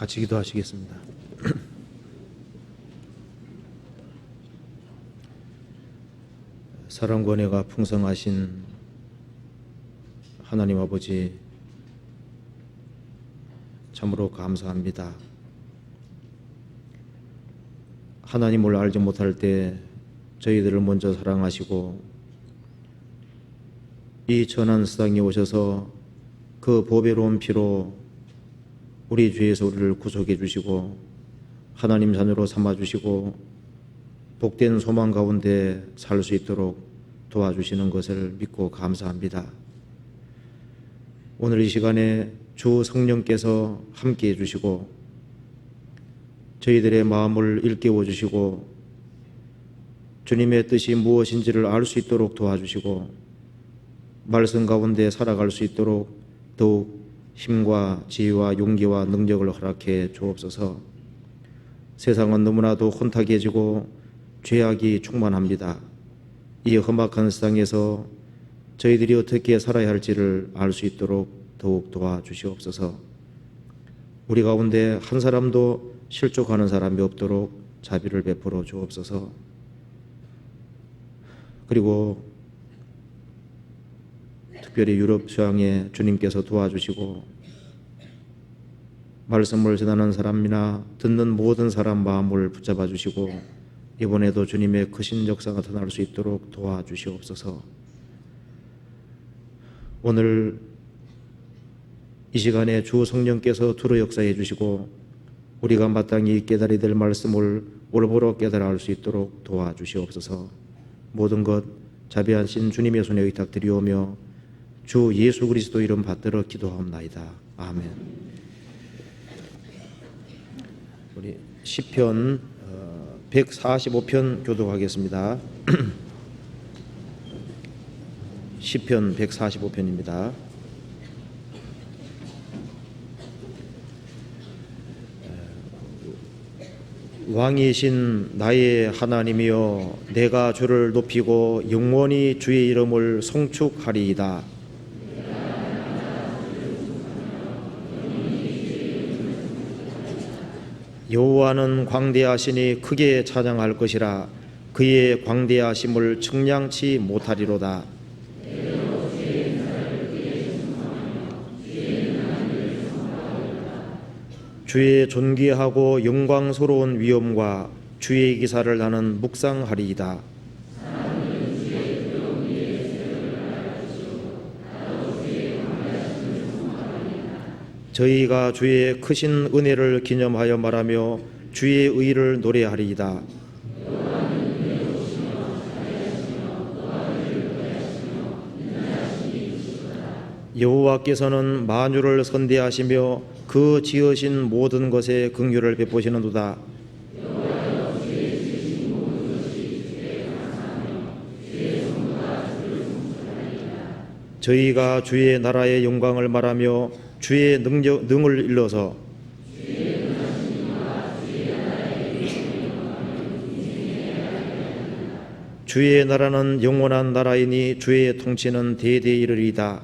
같이 기도하시겠습니다. 사랑과 은혜가 풍성하신 하나님 아버지, 참으로 감사합니다. 하나님을 알지 못할 때 저희들을 먼저 사랑하시고 이 천한 세상에 오셔서 그 보배로운 피로 우리 죄에서 우리를 구속해 주시고 하나님 자녀로 삼아 주시고 복된 소망 가운데 살 수 있도록 도와주시는 것을 믿고 감사합니다. 오늘 이 시간에 주 성령께서 함께해 주시고 저희들의 마음을 일깨워 주시고 주님의 뜻이 무엇인지를 알 수 있도록 도와주시고 말씀 가운데 살아갈 수 있도록 더욱 힘과 지혜와 용기와 능력을 허락해 주옵소서. 세상은 너무나도 혼탁해지고 죄악이 충만합니다. 이 험악한 세상에서 저희들이 어떻게 살아야 할지를 알 수 있도록 더욱 도와주시옵소서. 우리 가운데 한 사람도 실족하는 사람이 없도록 자비를 베풀어 주옵소서. 그리고 특별히 유럽 수양에 주님께서 도와주시고 말씀을 전하는 사람이나 듣는 모든 사람 마음을 붙잡아 주시고 이번에도 주님의 크신 역사가 나타날 수 있도록 도와주시옵소서. 오늘 이 시간에 주 성령께서 두루 역사해 주시고 우리가 마땅히 깨달아야 될 말씀을 올바로 깨달아 알 수 있도록 도와주시옵소서. 모든 것 자비하신 주님의 손에 의탁드리오며 주 예수 그리스도 이름 받들어 기도하옵나이다. 아멘. 우리 시편 145편 교독하겠습니다. 시편 145편입니다. 왕이신 나의 하나님이여, 내가 주를 높이고 영원히 주의 이름을 송축하리이다. 여호와는 광대하시니 크게 찬양할 것이라. 그의 광대하심을 측량치 못하리로다. 주의 존귀하고 영광스러운 위엄과 주의 기사를 나는 묵상하리이다. 저희가 주의 크신 은혜를 기념하여 말하며 주의 의를 노래하리이다. 여호와께서는 만유를 선대하시며 그 지으신 모든 것에 긍휼을 베푸시는도다. 저희가 주의 나라의 영광을 말하며 주의 능을 일러서 주의 나라는 영원한 나라이니 주의 통치는 대대에 이르리이다.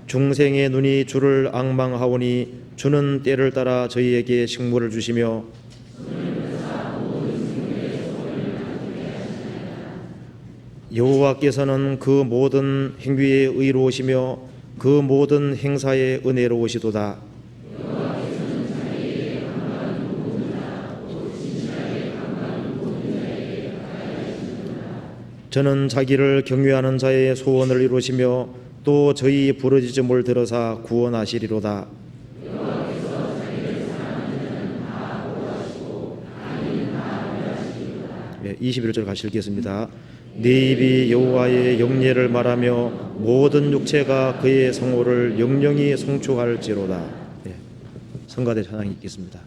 중생의 눈이 주를 앙망하오니 주는 때를 따라 저희에게 식물을 주시며 여호와께서는 그 모든 행위에 의로우시며 그 모든 행사에 은혜로우시도다. 저는 자기를 경외하는 자의 소원을 이루시며 또 저희 부르짖음을 들어사 구원하시리로다. 21절 같이 읽겠습니다. 네 입이 여호와의 영예를 말하며 모든 육체가 그의 성호를 영영히 송축할지로다. 성가대 찬양이 있겠습니다.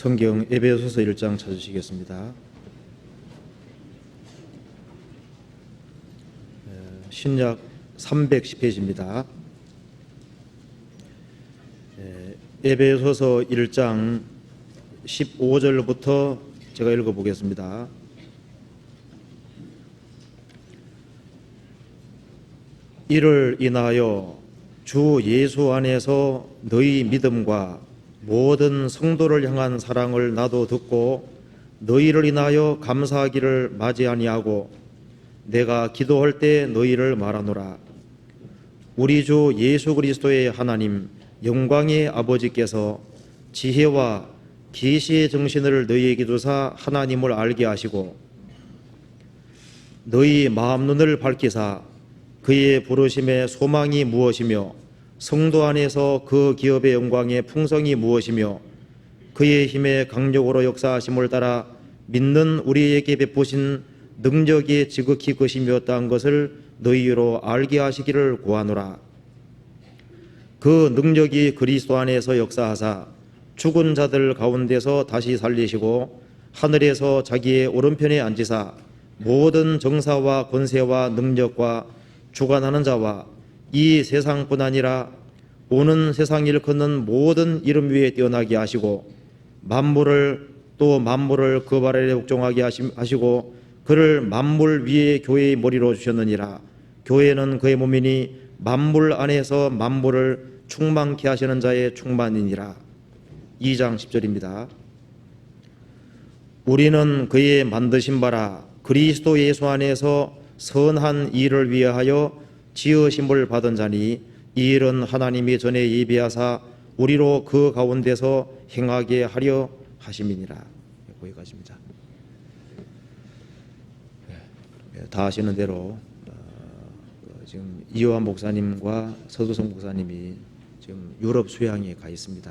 성경 에베소서 1장 찾으시겠습니다. 신약 310페이지입니다. 에베소서 1장 15절부터 제가 읽어보겠습니다. 이를 인하여 주 예수 안에서 너희 믿음과 모든 성도를 향한 사랑을 나도 듣고 너희를 인하여 감사하기를 마지 아니하고 내가 기도할 때 너희를 말하노라. 우리 주 예수 그리스도의 하나님 영광의 아버지께서 지혜와 계시의 정신을 너희에게 주사 하나님을 알게 하시고 너희 마음 눈을 밝히사 그의 부르심의 소망이 무엇이며 성도 안에서 그 기업의 영광의 풍성이 무엇이며 그의 힘의 강력으로 역사하심을 따라 믿는 우리에게 베푸신 능력이 지극히 크심이 어떠한 것을 너희로 알게 하시기를 구하노라. 그 능력이 그리스도 안에서 역사하사 죽은 자들 가운데서 다시 살리시고 하늘에서 자기의 오른편에 앉으사 모든 정사와 권세와 능력과 주관하는 자와 이 세상뿐 아니라 오는 세상 일컫는 모든 이름 위에 뛰어나게 하시고 만물을 그 발 아래 복종하게 하시고 그를 만물 위에 교회의 머리로 주셨느니라. 교회는 그의 몸이니 만물 안에서 만물을 충만케 하시는 자의 충만이니라. 2장 10절입니다. 우리는 그의 만드신 바라 그리스도 예수 안에서 선한 일을 위하여 지으심을 받은 자니 이 일은 하나님이 전에 예비하사 우리로 그 가운데서 행하게 하려 하심이니라. 거기까지입니다. 다 아시는 대로 지금 이호환 목사님과 서두성 목사님이 지금 유럽 수양에 가 있습니다.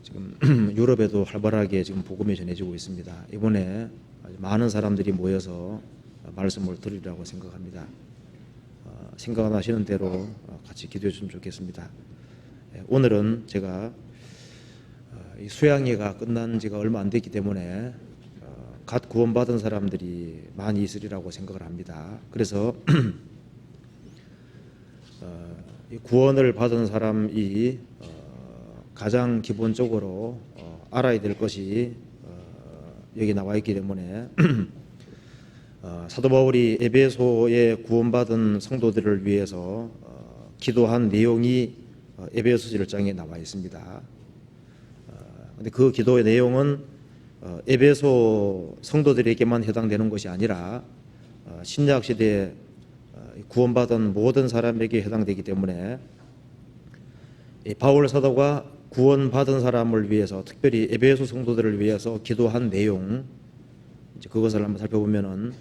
지금 유럽에도 활발하게 지금 복음이 전해지고 있습니다. 이번에 아주 많은 사람들이 모여서 말씀을 들으리라고 생각합니다. 생각나시는 대로 같이 기도해 주시면 좋겠습니다. 오늘은 제가 이 수양회가 끝난 지가 얼마 안 됐기 때문에 갓 구원받은 사람들이 많이 있으리라고 생각을 합니다. 그래서 구원을 받은 사람이 가장 기본적으로 알아야 될 것이 여기 나와 있기 때문에 사도 바울이 에베소에 구원받은 성도들을 위해서 기도한 내용이 에베소서 1장에 나와 있습니다. 근데 그 기도의 내용은 에베소 성도들에게만 해당되는 것이 아니라 신약 시대에 구원받은 모든 사람에게 해당되기 때문에 바울 사도가 구원받은 사람을 위해서 특별히 에베소 성도들을 위해서 기도한 내용, 이제 그것을 한번 살펴보면은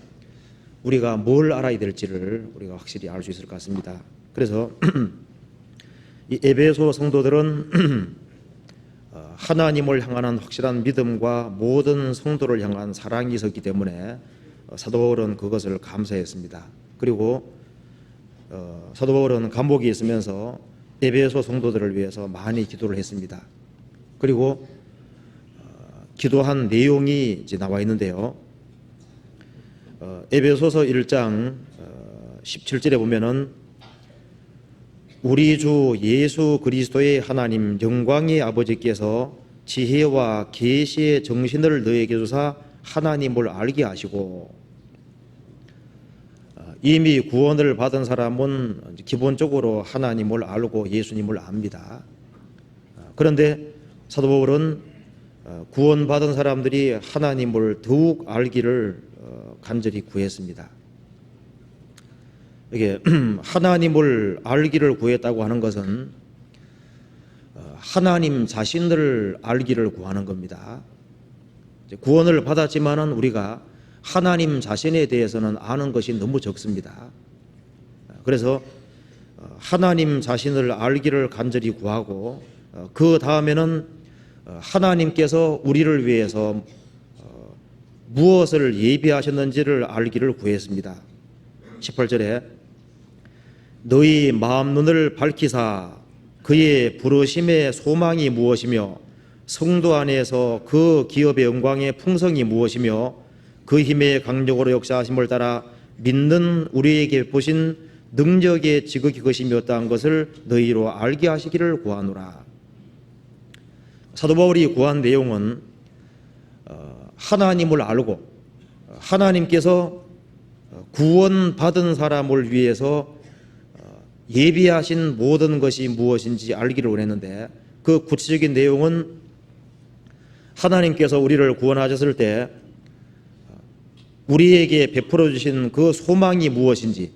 우리가 뭘 알아야 될지를 우리가 확실히 알 수 있을 것 같습니다. 그래서 이 에베소 성도들은 하나님을 향하는 확실한 믿음과 모든 성도를 향한 사랑이 있었기 때문에 사도 바울은 그것을 감사했습니다. 그리고 사도 바울은 감옥에 있으면서 에베소 성도들을 위해서 많이 기도를 했습니다. 그리고 기도한 내용이 이제 나와 있는데요. 에베소서 1장 17절에 보면은 우리 주 예수 그리스도의 하나님 영광의 아버지께서 지혜와 계시의 정신을 너에게 주사 하나님을 알게 하시고, 이미 구원을 받은 사람은 기본적으로 하나님을 알고 예수님을 압니다. 그런데 사도 바울은 구원받은 사람들이 하나님을 더욱 알기를 간절히 구했습니다. 이게 하나님을 알기를 구했다고 하는 것은 하나님 자신을 알기를 구하는 겁니다. 구원을 받았지만은 우리가 하나님 자신에 대해서는 아는 것이 너무 적습니다. 그래서 하나님 자신을 알기를 간절히 구하고 그 다음에는 하나님께서 우리를 위해서 무엇을 예비하셨는지를 알기를 구했습니다. 18절에 너희 마음 눈을 밝히사 그의 부르심의 소망이 무엇이며 성도 안에서 그 기업의 영광의 풍성이 무엇이며 그 힘의 강력으로 역사하심을 따라 믿는 우리에게 보신 능력의 지극히 것이 어떠한 것을 너희로 알게 하시기를 구하노라. 사도 바울이 구한 내용은 하나님을 알고 하나님께서 구원받은 사람을 위해서 예비하신 모든 것이 무엇인지 알기를 원했는데, 그 구체적인 내용은 하나님께서 우리를 구원하셨을 때 우리에게 베풀어 주신 그 소망이 무엇인지,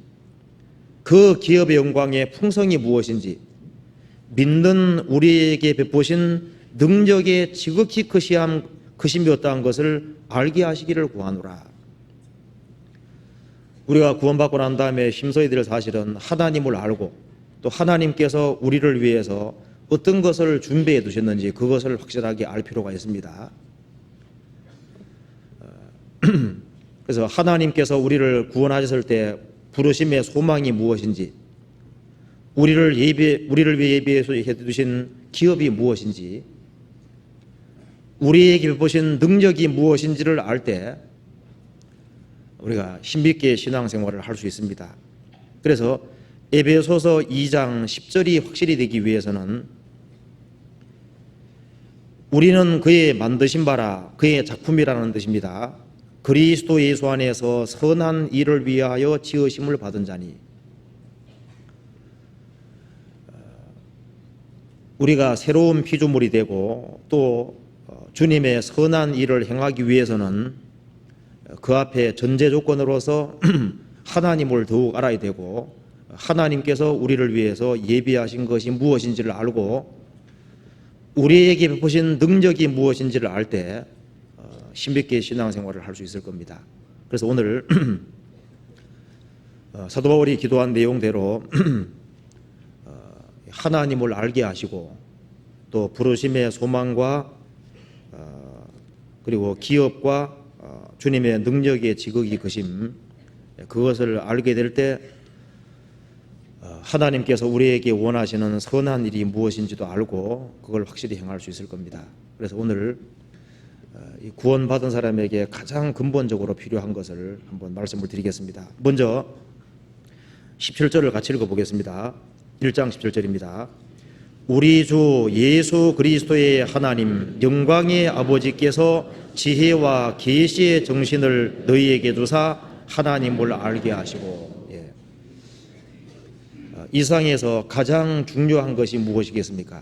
그 기업의 영광의 풍성이 무엇인지, 믿는 우리에게 베푸신 능력의 지극히 크심이 어떠한 것을 알게 하시기를 구하노라. 우리가 구원받고 난 다음에 힘써야 될 사실은 하나님을 알고 또 하나님께서 우리를 위해서 어떤 것을 준비해 두셨는지 그것을 확실하게 알 필요가 있습니다. 그래서 하나님께서 우리를 구원하셨을 때 부르심의 소망이 무엇인지, 우리를 위해 예비해서 해두신 기업이 무엇인지, 우리에게 보신 능력이 무엇인지를 알 때 우리가 힘있게 신앙생활을 할 수 있습니다. 그래서 에베소서 2장 10절이 확실히 되기 위해서는 우리는 그의 만드신 바라, 그의 작품이라는 뜻입니다. 그리스도 예수 안에서 선한 일을 위하여 지으심을 받은 자니, 우리가 새로운 피조물이 되고 또 주님의 선한 일을 행하기 위해서는 그 앞에 전제 조건으로서 하나님을 더욱 알아야 되고, 하나님께서 우리를 위해서 예비하신 것이 무엇인지를 알고 우리에게 베푸신 능력이 무엇인지를 알 때 힘있게 신앙생활을 할 수 있을 겁니다. 그래서 오늘 사도 바울이 기도한 내용대로 하나님을 알게 하시고 또 부르심의 소망과 그리고 기업과 주님의 능력의 지극히 크심, 그것을 알게 될 때 하나님께서 우리에게 원하시는 선한 일이 무엇인지도 알고 그걸 확실히 행할 수 있을 겁니다. 그래서 오늘 구원받은 사람에게 가장 근본적으로 필요한 것을 한번 말씀을 드리겠습니다. 먼저 17절을 같이 읽어보겠습니다. 1장 17절입니다. 우리 주 예수 그리스도의 하나님 영광의 아버지께서 지혜와 계시의 정신을 너희에게 주사 하나님을 알게 하시고. 이 세상에서 가장 중요한 것이 무엇이겠습니까?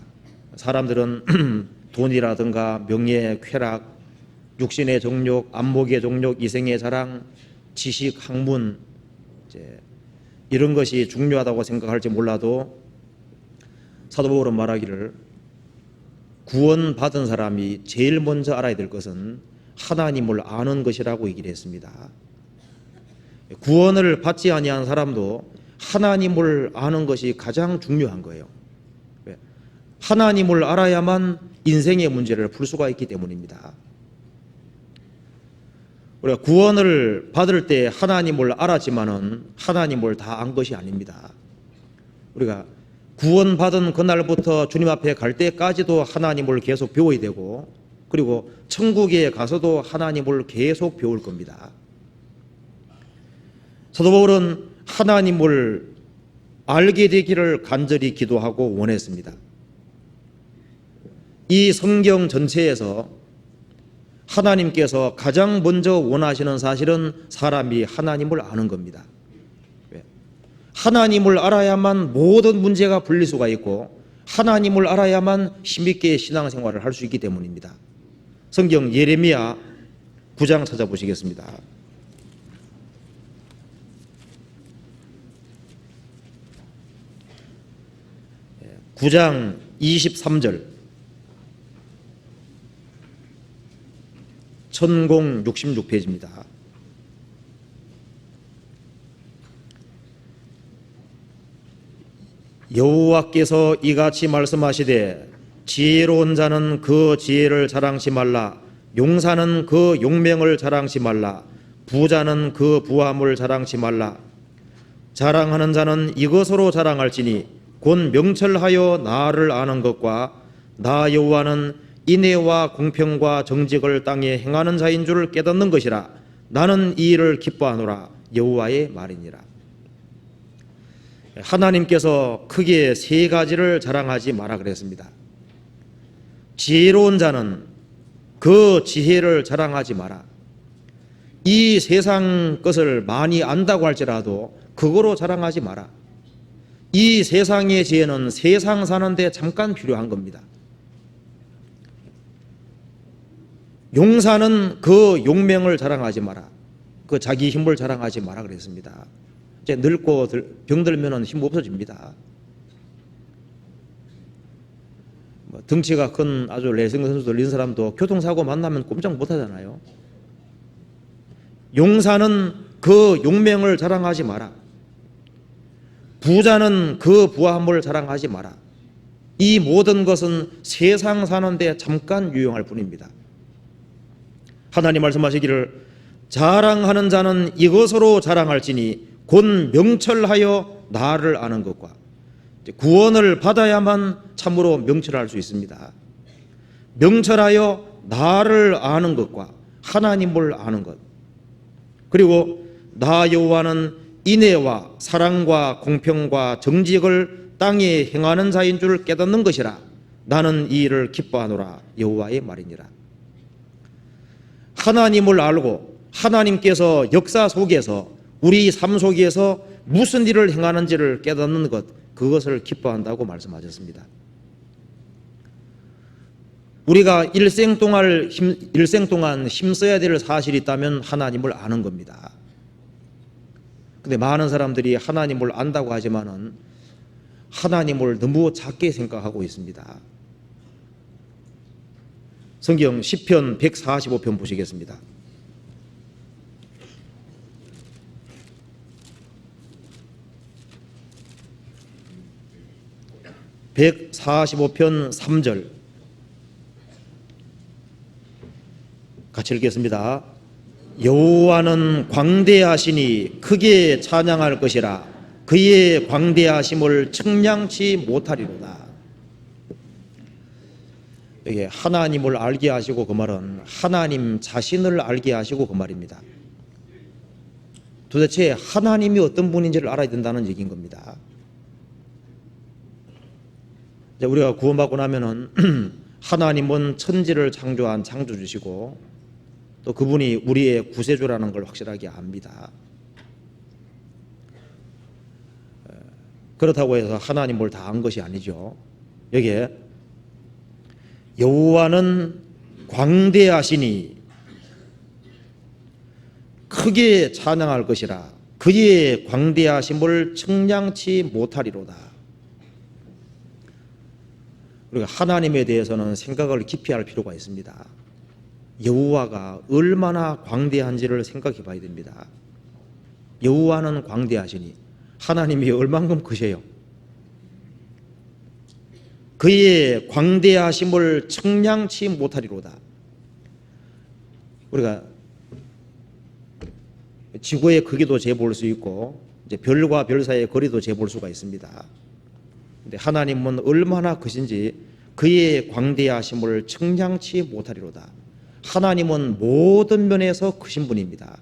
사람들은 돈이라든가 명예, 쾌락, 육신의 정욕, 안목의 정욕, 이생의 자랑, 지식, 학문, 이런 것이 중요하다고 생각할지 몰라도 사도 바울은 말하기를 구원받은 사람이 제일 먼저 알아야 될 것은 하나님을 아는 것이라고 얘기를 했습니다. 구원을 받지 아니한 사람도 하나님을 아는 것이 가장 중요한 거예요. 하나님을 알아야만 인생의 문제를 풀 수가 있기 때문입니다. 우리가 구원을 받을 때 하나님을 알았지만은 하나님을 다 안 것이 아닙니다. 우리가 구원받은 그날부터 주님 앞에 갈 때까지도 하나님을 계속 배워야 되고, 그리고 천국에 가서도 하나님을 계속 배울 겁니다. 사도 바울은 하나님을 알게 되기를 간절히 기도하고 원했습니다. 이 성경 전체에서 하나님께서 가장 먼저 원하시는 사실은 사람이 하나님을 아는 겁니다. 하나님을 알아야만 모든 문제가 풀릴 수가 있고 하나님을 알아야만 힘있게 신앙생활을 할 수 있기 때문입니다. 성경 예레미야 9장 찾아보시겠습니다. 9장 23절, 1066페이지입니다. 여호와께서 이같이 말씀하시되 지혜로운 자는 그 지혜를 자랑치 말라, 용사는 그 용맹을 자랑치 말라, 부자는 그 부함을 자랑치 말라. 자랑하는 자는 이것으로 자랑할지니 곧 명철하여 나를 아는 것과 나 여호와는 인애와 공평과 정직을 땅에 행하는 자인 줄을 깨닫는 것이라. 나는 이 일을 기뻐하노라. 여호와의 말이니라. 하나님께서 크게 세 가지를 자랑하지 마라 그랬습니다. 지혜로운 자는 그 지혜를 자랑하지 마라. 이 세상 것을 많이 안다고 할지라도 그거로 자랑하지 마라. 이 세상의 지혜는 세상 사는데 잠깐 필요한 겁니다. 용사는 그 용맹을 자랑하지 마라. 그 자기 힘을 자랑하지 마라 그랬습니다. 이제 늙고 병들면 힘 없어집니다. 덩치가 큰 아주 레슬링 선수들 이런 사람도 교통사고 만나면 꼼짝 못하잖아요. 용사는 그 용맹을 자랑하지 마라. 부자는 그 부함을 자랑하지 마라. 이 모든 것은 세상 사는데 잠깐 유용할 뿐입니다. 하나님 말씀하시기를 자랑하는 자는 이것으로 자랑할지니 곧 명철하여 나를 아는 것과, 구원을 받아야만 참으로 명철할 수 있습니다. 명철하여 나를 아는 것과 하나님을 아는 것, 그리고 나 여호와는 인애와 사랑과 공평과 정직을 땅에 행하는 자인 줄 깨닫는 것이라. 나는 이 일을 기뻐하노라. 여호와의 말이니라. 하나님을 알고 하나님께서 역사 속에서 우리 삶 속에서 무슨 일을 행하는지를 깨닫는 것, 그것을 기뻐한다고 말씀하셨습니다. 우리가 일생 동안 힘써야 될 사실이 있다면 하나님을 아는 겁니다. 근데 많은 사람들이 하나님을 안다고 하지만은 하나님을 너무 작게 생각하고 있습니다. 성경 시편 145편 보시겠습니다. 145편 3절 같이 읽겠습니다. 여호와는 광대하시니 크게 찬양할 것이라. 그의 광대하심을 측량치 못하리로다. 이게 하나님을 알게 하시고, 그 말은 하나님 자신을 알게 하시고 그 말입니다. 도대체 하나님이 어떤 분인지를 알아야 된다는 얘기인 겁니다. 우리가 구원받고 나면은 하나님은 천지를 창조한 창조주시고 또 그분이 우리의 구세주라는 걸 확실하게 압니다. 그렇다고 해서 하나님을 다 안 것이 아니죠. 여기에 여호와는 광대하시니 크게 찬양할 것이라. 그의 광대하심을 측량치 못하리로다. 우리가 하나님에 대해서는 생각을 깊이 할 필요가 있습니다. 여호와가 얼마나 광대한지를 생각해 봐야 됩니다. 여호와는 광대하시니 하나님이 얼만큼 크세요. 그의 광대하심을 측량치 못하리로다. 우리가 지구의 크기도 재볼 수 있고 이제 별과 별 사이의 거리도 재볼 수가 있습니다. 근데 하나님은 얼마나 크신지 그의 광대하심을 측량치 못하리로다. 하나님은 모든 면에서 크신 분입니다.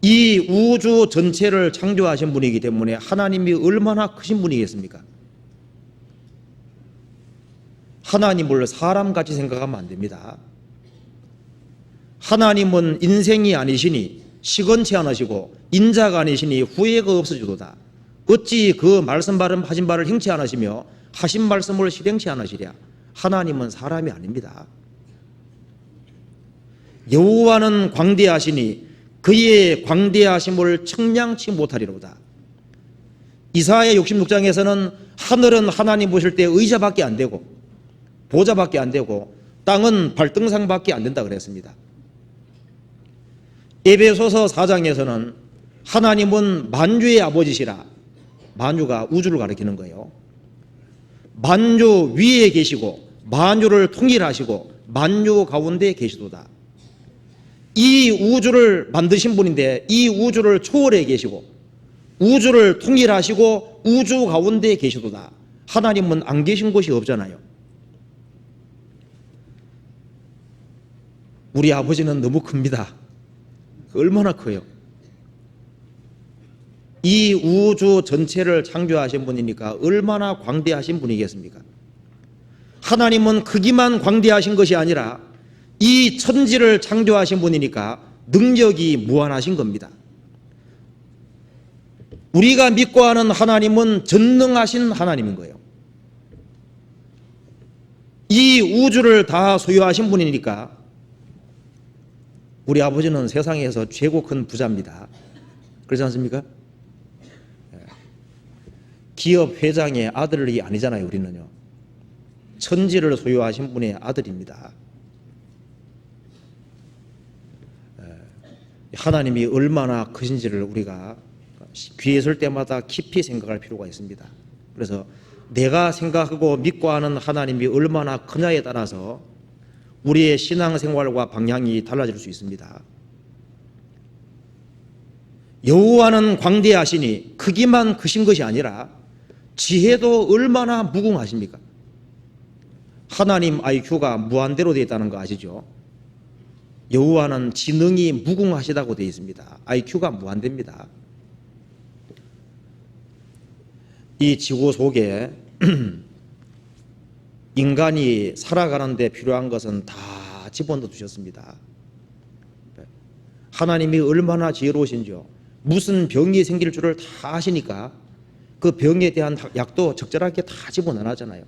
이 우주 전체를 창조하신 분이기 때문에 하나님이 얼마나 크신 분이겠습니까? 하나님을 사람같이 생각하면 안 됩니다. 하나님은 인생이 아니시니 시건치 않으시고 인자가 아니시니 후회가 없으시도다. 어찌 그 말씀 하신 바를 행치 않으시며 하신 말씀을 실행치 않으시랴. 하나님은 사람이 아닙니다. 여호와는 광대하시니 그의 광대하심을 측량치 못하리로다. 이사야 66장에서는 하늘은 하나님 보실 때 의자밖에 안 되고 보좌밖에 안 되고 땅은 발등상밖에 안 된다 그랬습니다. 에베소서 4장에서는 하나님은 만주의 아버지시라. 만주가 우주를 가리키는 거예요. 만주 위에 계시고 만주를 통일하시고 만주 가운데 계시도다. 이 우주를 만드신 분인데 이 우주를 초월해 계시고 우주를 통일하시고 우주 가운데 계시도다. 하나님은 안 계신 곳이 없잖아요. 우리 아버지는 너무 큽니다. 얼마나 커요. 이 우주 전체를 창조하신 분이니까 얼마나 광대하신 분이겠습니까? 하나님은 크기만 광대하신 것이 아니라 이 천지를 창조하신 분이니까 능력이 무한하신 겁니다. 우리가 믿고 하는 하나님은 전능하신 하나님인 거예요. 이 우주를 다 소유하신 분이니까 우리 아버지는 세상에서 최고 큰 부자입니다. 그렇지 않습니까? 기업 회장의 아들이 아니잖아요. 우리는요. 천지를 소유하신 분의 아들입니다. 하나님이 얼마나 크신지를 우리가 귀에 있을 때마다 깊이 생각할 필요가 있습니다. 그래서 내가 생각하고 믿고 하는 하나님이 얼마나 크냐에 따라서 우리의 신앙생활과 방향이 달라질 수 있습니다. 여호와는 광대하시니 크기만 크신 것이 아니라 지혜도 얼마나 무궁하십니까? 하나님 IQ가 무한대로 되어 있다는 거 아시죠? 여호와는 지능이 무궁하시다고 되어 있습니다. IQ가 무한대입니다. 이 지구 속에 인간이 살아가는 데 필요한 것은 다 집어넣어 주셨습니다. 하나님이 얼마나 지혜로우신지요. 무슨 병이 생길 줄을 다 아시니까 그 병에 대한 약도 적절하게 다 집어넣어놨잖아요.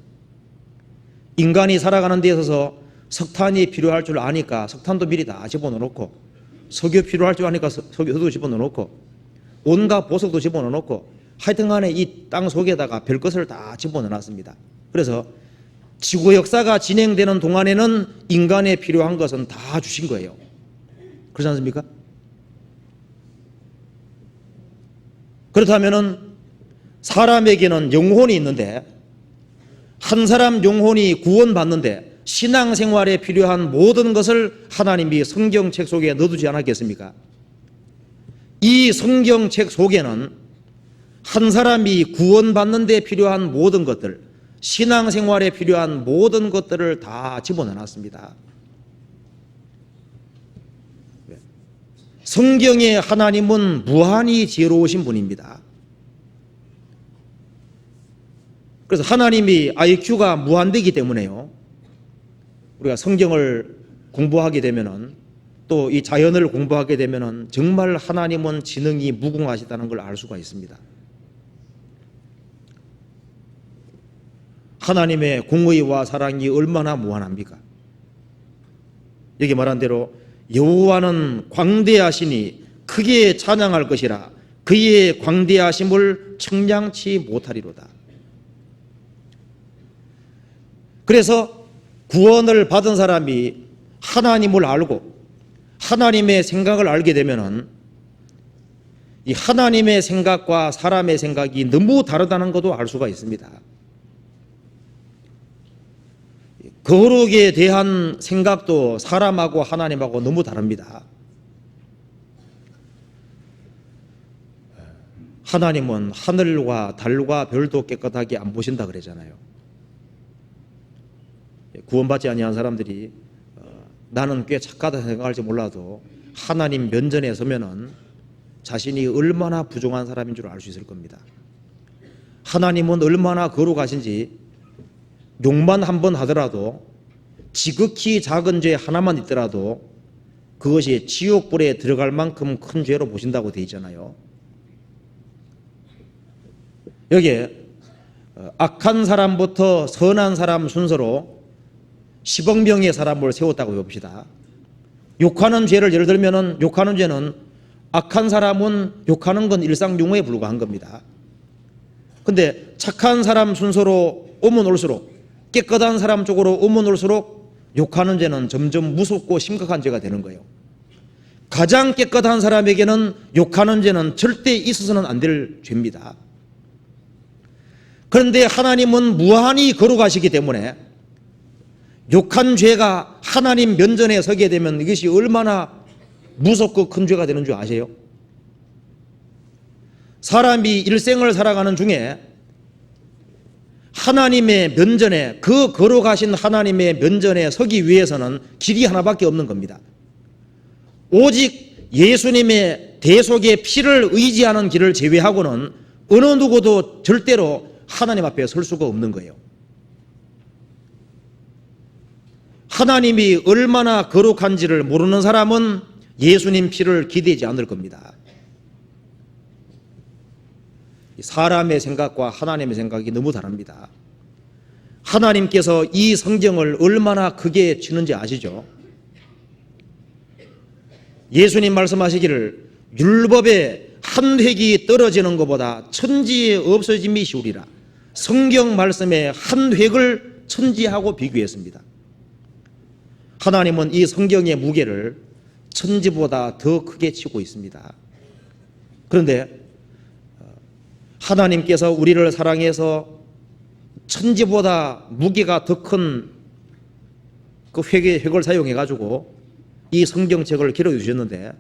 인간이 살아가는 데 있어서 석탄이 필요할 줄 아니까 석탄도 미리 다 집어넣어놓고, 석유 필요할 줄 아니까 석유도 집어넣어놓고, 온갖 보석도 집어넣어놓고, 하여튼 간에 이 땅 속에다가 별 것을 다 집어넣어놨습니다. 그래서 지구 역사가 진행되는 동안에는 인간에 필요한 것은 다 주신 거예요. 그렇지 않습니까? 그렇다면은 사람에게는 영혼이 있는데, 한 사람 영혼이 구원받는데 신앙생활에 필요한 모든 것을 하나님이 성경책 속에 넣어두지 않았겠습니까? 이 성경책 속에는 한 사람이 구원받는 데 필요한 모든 것들, 신앙생활에 필요한 모든 것들을 다 집어넣어놨습니다. 성경의 하나님은 무한히 지혜로우신 분입니다. 그래서 하나님이 IQ가 무한되기 때문에요, 우리가 성경을 공부하게 되면은, 또 이 자연을 공부하게 되면은 정말 하나님은 지능이 무궁하시다는 걸 알 수가 있습니다. 하나님의 공의와 사랑이 얼마나 무한합니까? 여기 말한 대로 여호와는 광대하시니 크게 찬양할 것이라 그의 광대하심을 청량치 못하리로다. 그래서 구원을 받은 사람이 하나님을 알고 하나님의 생각을 알게 되면은 이 하나님의 생각과 사람의 생각이 너무 다르다는 것도 알 수가 있습니다. 거룩에 대한 생각도 사람하고 하나님하고 너무 다릅니다. 하나님은 하늘과 달과 별도 깨끗하게 안 보신다 그러잖아요. 구원받지 아니한 사람들이 나는 꽤 착하다 생각할지 몰라도 하나님 면전에 서면은 자신이 얼마나 부정한 사람인 줄 알 수 있을 겁니다. 하나님은 얼마나 거룩하신지 욕만 한 번 하더라도, 지극히 작은 죄 하나만 있더라도 그것이 지옥불에 들어갈 만큼 큰 죄로 보신다고 되어 있잖아요. 여기에 악한 사람부터 선한 사람 순서로 10억 명의 사람을 세웠다고 봅시다. 욕하는 죄를 예를 들면은, 욕하는 죄는 악한 사람은 욕하는 건 일상용어에 불과한 겁니다. 근데 착한 사람 순서로 오면 올수록, 깨끗한 사람 쪽으로 오면 올수록 욕하는 죄는 점점 무섭고 심각한 죄가 되는 거예요. 가장 깨끗한 사람에게는 욕하는 죄는 절대 있어서는 안 될 죄입니다. 그런데 하나님은 무한히 거룩하시기 때문에 욕한 죄가 하나님 면전에 서게 되면 이것이 얼마나 무섭고 큰 죄가 되는 줄 아세요? 사람이 일생을 살아가는 중에 하나님의 면전에, 그 걸어가신 하나님의 면전에 서기 위해서는 길이 하나밖에 없는 겁니다. 오직 예수님의 대속의 피를 의지하는 길을 제외하고는 어느 누구도 절대로 하나님 앞에 설 수가 없는 거예요. 하나님이 얼마나 거룩한지를 모르는 사람은 예수님 피를 기대지 않을 겁니다. 사람의 생각과 하나님의 생각이 너무 다릅니다. 하나님께서 이 성경을 얼마나 크게 치는지 아시죠? 예수님 말씀하시기를 율법의 한 획이 떨어지는 것보다 천지에 없어짐이 쉬우리라. 성경 말씀의 한 획을 천지하고 비교했습니다. 하나님은 이 성경의 무게를 천지보다 더 크게 치고 있습니다. 그런데 하나님께서 우리를 사랑해서 천지보다 무게가 더 큰 그 획을 사용해 가지고 이 성경책을 기록해 주셨는데,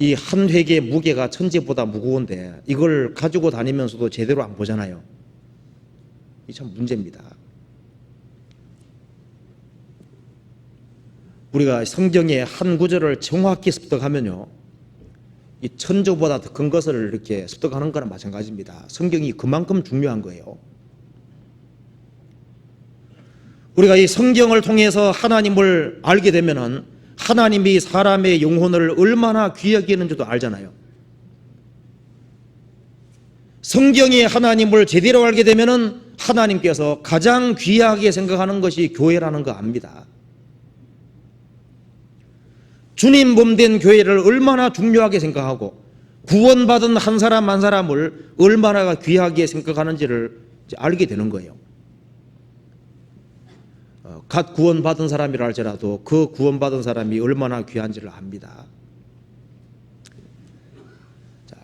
이 한 획의 무게가 천지보다 무거운데 이걸 가지고 다니면서도 제대로 안 보잖아요. 이 참 문제입니다. 우리가 성경의 한 구절을 정확히 습득하면요, 이 천조보다 더 큰 것을 이렇게 습득하는 거랑 마찬가지입니다. 성경이 그만큼 중요한 거예요. 우리가 이 성경을 통해서 하나님을 알게 되면은 하나님이 사람의 영혼을 얼마나 귀하게 했는지도 알잖아요. 성경의 하나님을 제대로 알게 되면은 하나님께서 가장 귀하게 생각하는 것이 교회라는 거 압니다. 주님 몸된 교회를 얼마나 중요하게 생각하고 구원받은 한 사람 한 사람을 얼마나 귀하게 생각하는지를 알게 되는 거예요. 갓 구원받은 사람이라 할지라도 그 구원받은 사람이 얼마나 귀한지를 압니다. 자,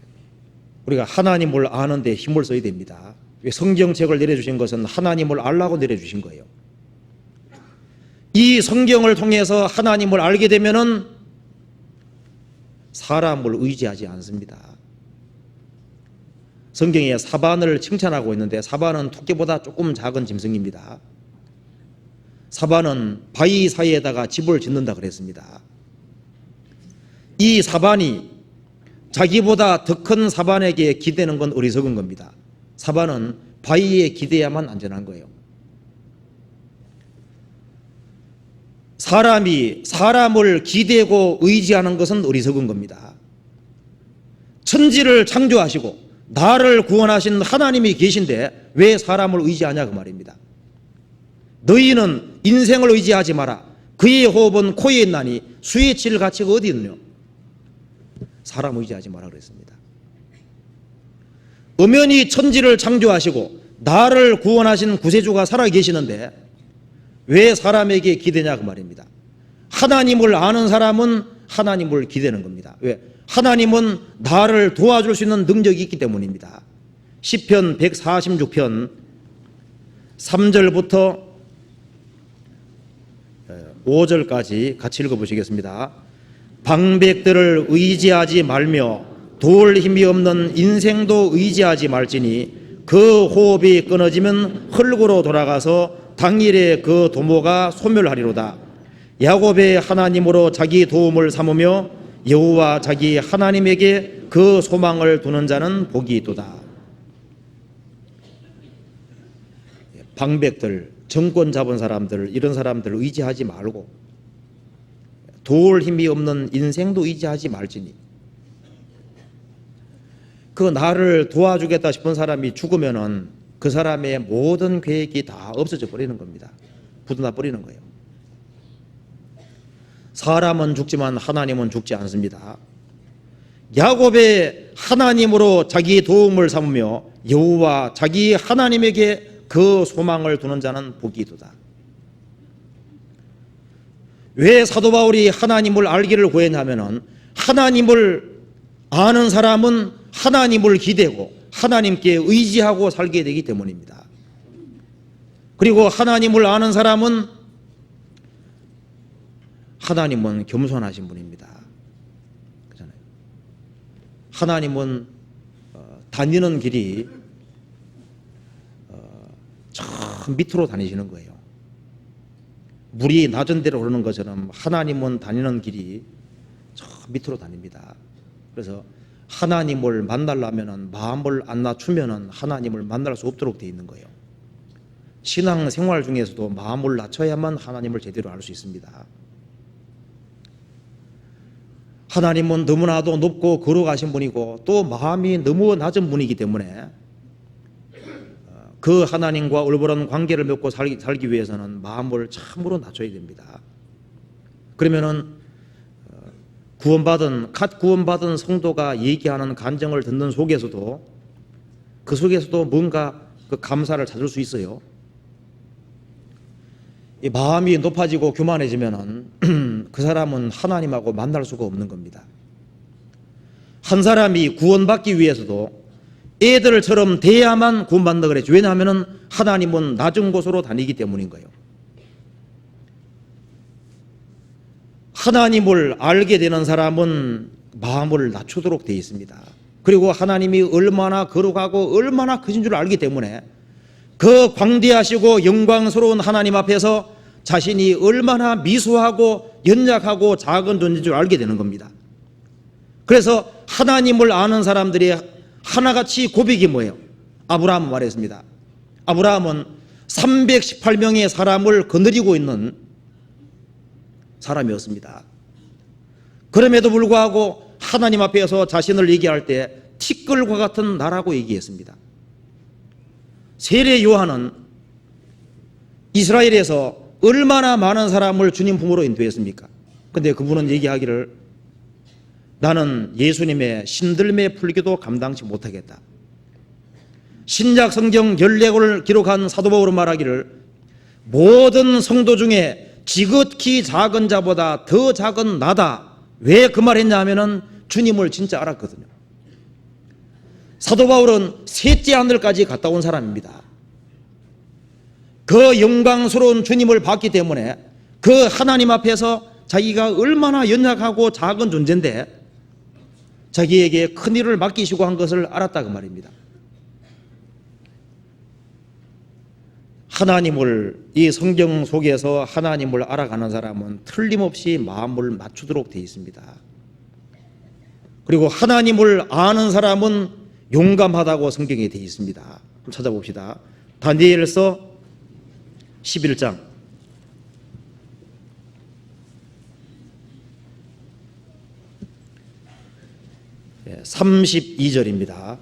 우리가 하나님을 아는 데 힘을 써야 됩니다. 성경책을 내려주신 것은 하나님을 알라고 내려주신 거예요. 이 성경을 통해서 하나님을 알게 되면은 사람을 의지하지 않습니다. 성경에 사반을 칭찬하고 있는데 사반은 토끼보다 조금 작은 짐승입니다. 사반은 바위 사이에다가 집을 짓는다 그랬습니다. 이 사반이 자기보다 더 큰 사반에게 기대는 건 어리석은 겁니다. 사반은 바위에 기대야만 안전한 거예요. 사람이 사람을 기대고 의지하는 것은 어리석은 겁니다. 천지를 창조하시고 나를 구원하신 하나님이 계신데 왜 사람을 의지하냐 그 말입니다. 너희는 인생을 의지하지 마라. 그의 호흡은 코에 있나니 수에 칠 가치가 어디 있느냐. 사람 의지하지 마라 그랬습니다. 엄연히 천지를 창조하시고 나를 구원하신 구세주가 살아계시는데 왜 사람에게 기대냐 그 말입니다. 하나님을 아는 사람은 하나님을 기대는 겁니다. 왜? 하나님은 나를 도와줄 수 있는 능력이 있기 때문입니다. 시편 146편 3절부터 5절까지 같이 읽어보시겠습니다. 방백들을 의지하지 말며 도울 힘이 없는 인생도 의지하지 말지니 그 호흡이 끊어지면 흙으로 돌아가서 당일에 그 도모가 소멸하리로다. 야곱의 하나님으로 자기 도움을 삼으며 여호와 자기 하나님에게 그 소망을 두는 자는 복이 있도다. 방백들, 정권 잡은 사람들, 이런 사람들을 의지하지 말고 도울 힘이 없는 인생도 의지하지 말지니, 그 나를 도와주겠다 싶은 사람이 죽으면은 그 사람의 모든 계획이 다 없어져 버리는 겁니다. 부도나 버리는 거예요. 사람은 죽지만 하나님은 죽지 않습니다. 야곱의 하나님으로 자기 도움을 삼으며 여호와 자기 하나님에게 그 소망을 두는 자는 복이 있도다. 왜 사도 바울이 하나님을 알기를 구했냐면은 하나님을 아는 사람은 하나님을 기대고 하나님께 의지하고 살게 되기 때문입니다. 그리고 하나님을 아는 사람은 하나님은 겸손하신 분입니다. 그렇잖아요. 하나님은 다니는 길이 저 밑으로 다니시는 거예요. 물이 낮은 데로 흐르는 것처럼 하나님은 다니는 길이 저 밑으로 다닙니다. 그래서 하나님을 만나려면 마음을 안 낮추면 하나님을 만날 수 없도록 되어 있는 거예요. 신앙생활 중에서도 마음을 낮춰야만 하나님을 제대로 알 수 있습니다. 하나님은 너무나도 높고 거룩하신 분이고 또 마음이 너무 낮은 분이기 때문에 그 하나님과 올바른 관계를 맺고 살기 위해서는 마음을 참으로 낮춰야 됩니다. 그러면은 갓 구원받은 성도가 얘기하는 간증을 듣는 속에서도 그 속에서도 뭔가 그 감사를 찾을 수 있어요. 이 마음이 높아지고 교만해지면은 그 사람은 하나님하고 만날 수가 없는 겁니다. 한 사람이 구원받기 위해서도 애들처럼 돼야만 구원받는다 그랬죠. 왜냐하면은 하나님은 낮은 곳으로 다니기 때문인 거예요. 하나님을 알게 되는 사람은 마음을 낮추도록 되어 있습니다. 그리고 하나님이 얼마나 거룩하고 얼마나 크신 줄 알기 때문에 그 광대하시고 영광스러운 하나님 앞에서 자신이 얼마나 미소하고 연약하고 작은 존재인 줄 알게 되는 겁니다. 그래서 하나님을 아는 사람들이 하나같이 고백이 뭐예요? 아브라함은 말했습니다. 아브라함은 318명의 사람을 거느리고 있는 사람이었습니다. 그럼에도 불구하고 하나님 앞에서 자신을 얘기할 때 티끌과 같은 나라고 얘기했습니다. 세례 요한은 이스라엘에서 얼마나 많은 사람을 주님 품으로 인도했습니까? 근데 그분은 얘기하기를 나는 예수님의 신들매 풀기도 감당치 못하겠다. 신약 성경 14권을 기록한 사도 바울은 말하기를 모든 성도 중에 지극히 작은 자보다 더 작은 나다. 왜 그 말 했냐 하면은 주님을 진짜 알았거든요. 사도 바울은 셋째 하늘까지 갔다 온 사람입니다. 그 영광스러운 주님을 봤기 때문에 그 하나님 앞에서 자기가 얼마나 연약하고 작은 존재인데 자기에게 큰 일을 맡기시고 한 것을 알았다 그 말입니다. 하나님을 이 성경 속에서 하나님을 알아가는 사람은 틀림없이 마음을 맞추도록 되어 있습니다. 그리고 하나님을 아는 사람은 용감하다고 성경에 되어 있습니다. 한번 찾아봅시다. 다니엘서 11장 32절입니다.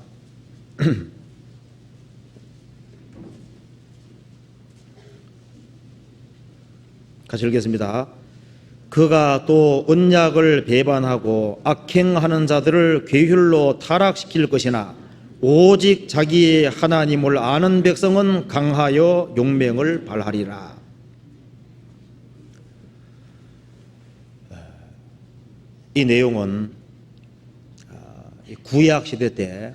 같이 읽겠습니다. 그가 또 언약을 배반하고 악행하는 자들을 괴휼로 타락시킬 것이나 오직 자기의 하나님을 아는 백성은 강하여 용맹을 발하리라. 이 내용은 구약 시대 때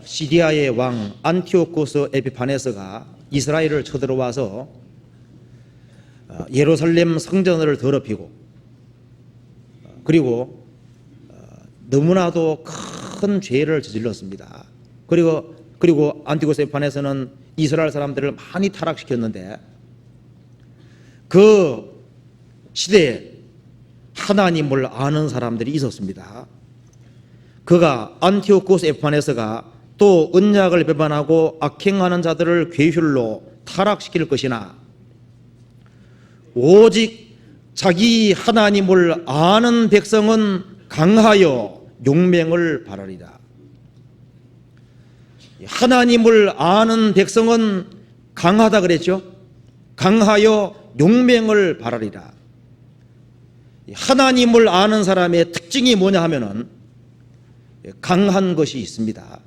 시리아의 왕 안티오코스 에피파네스가 이스라엘을 쳐들어와서 예루살렘 성전을 더럽히고 그리고 너무나도 큰 죄를 저질렀습니다. 그리고 안티오코스 에피파네스는 이스라엘 사람들을 많이 타락시켰는데 그 시대에 하나님을 아는 사람들이 있었습니다. 그가 안티오코스 에피파네스가 또 언약을 배반하고 악행하는 자들을 괴휼로 타락시킬 것이나 오직 자기 하나님을 아는 백성은 강하여 용맹을 발하리라. 하나님을 아는 백성은 강하다 그랬죠. 강하여 용맹을 발하리라. 하나님을 아는 사람의 특징이 뭐냐 하면은 강한 것이 있습니다.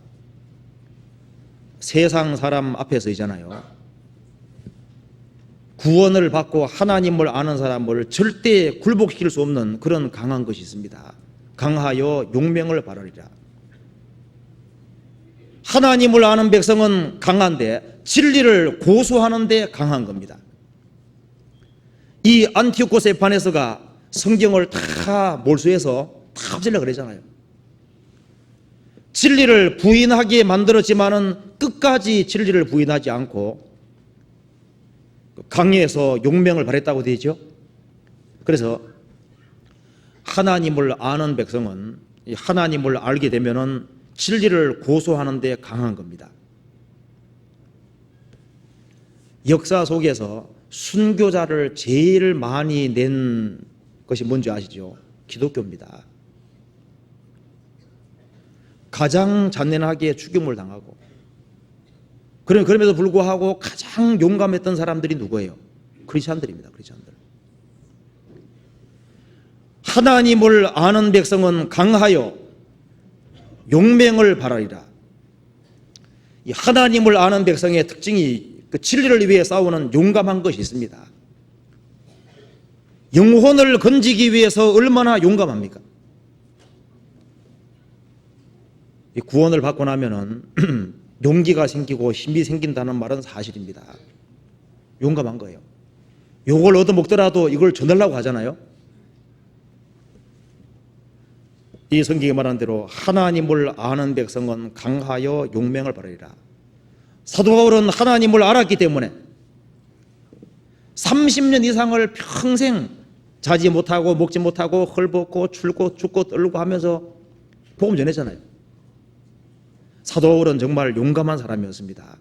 세상 사람 앞에 서잖아요. 구원을 받고 하나님을 아는 사람을 절대 굴복시킬 수 없는 그런 강한 것이 있습니다. 강하여 용맹을 발하리라. 하나님을 아는 백성은 강한데 진리를 고수하는 데 강한 겁니다. 이 안티오코스 에피파네스가 성경을 다 몰수해서 다 없애려고 그러잖아요. 진리를 부인하게 만들었지만은 끝까지 진리를 부인하지 않고 강해서 용맹을 발했다고 되죠. 그래서 하나님을 아는 백성은 하나님을 알게 되면은 진리를 고소하는 데 강한 겁니다. 역사 속에서 순교자를 제일 많이 낸 것이 뭔지 아시죠? 기독교입니다. 가장 잔인하게 죽임을 당하고, 그럼에도 불구하고 가장 용감했던 사람들이 누구예요? 크리스찬들입니다. 크리스찬들. 하나님을 아는 백성은 강하여 용맹을 발하리라. 이 하나님을 아는 백성의 특징이 그 진리를 위해 싸우는 용감한 것이 있습니다. 영혼을 건지기 위해서 얼마나 용감합니까? 이 구원을 받고 나면은 용기가 생기고 힘이 생긴다는 말은 사실입니다. 용감한 거예요. 요걸 얻어먹더라도 이걸 전하려고 하잖아요. 이 성경에 말한 대로 하나님을 아는 백성은 강하여 용맹을 발하리라. 사도 바울은 하나님을 알았기 때문에 30년 이상을 평생 자지 못하고 먹지 못하고 헐벗고 출고 죽고 떨고 하면서 복음 전했잖아요. 사도 바울은 정말 용감한 사람이었습니다.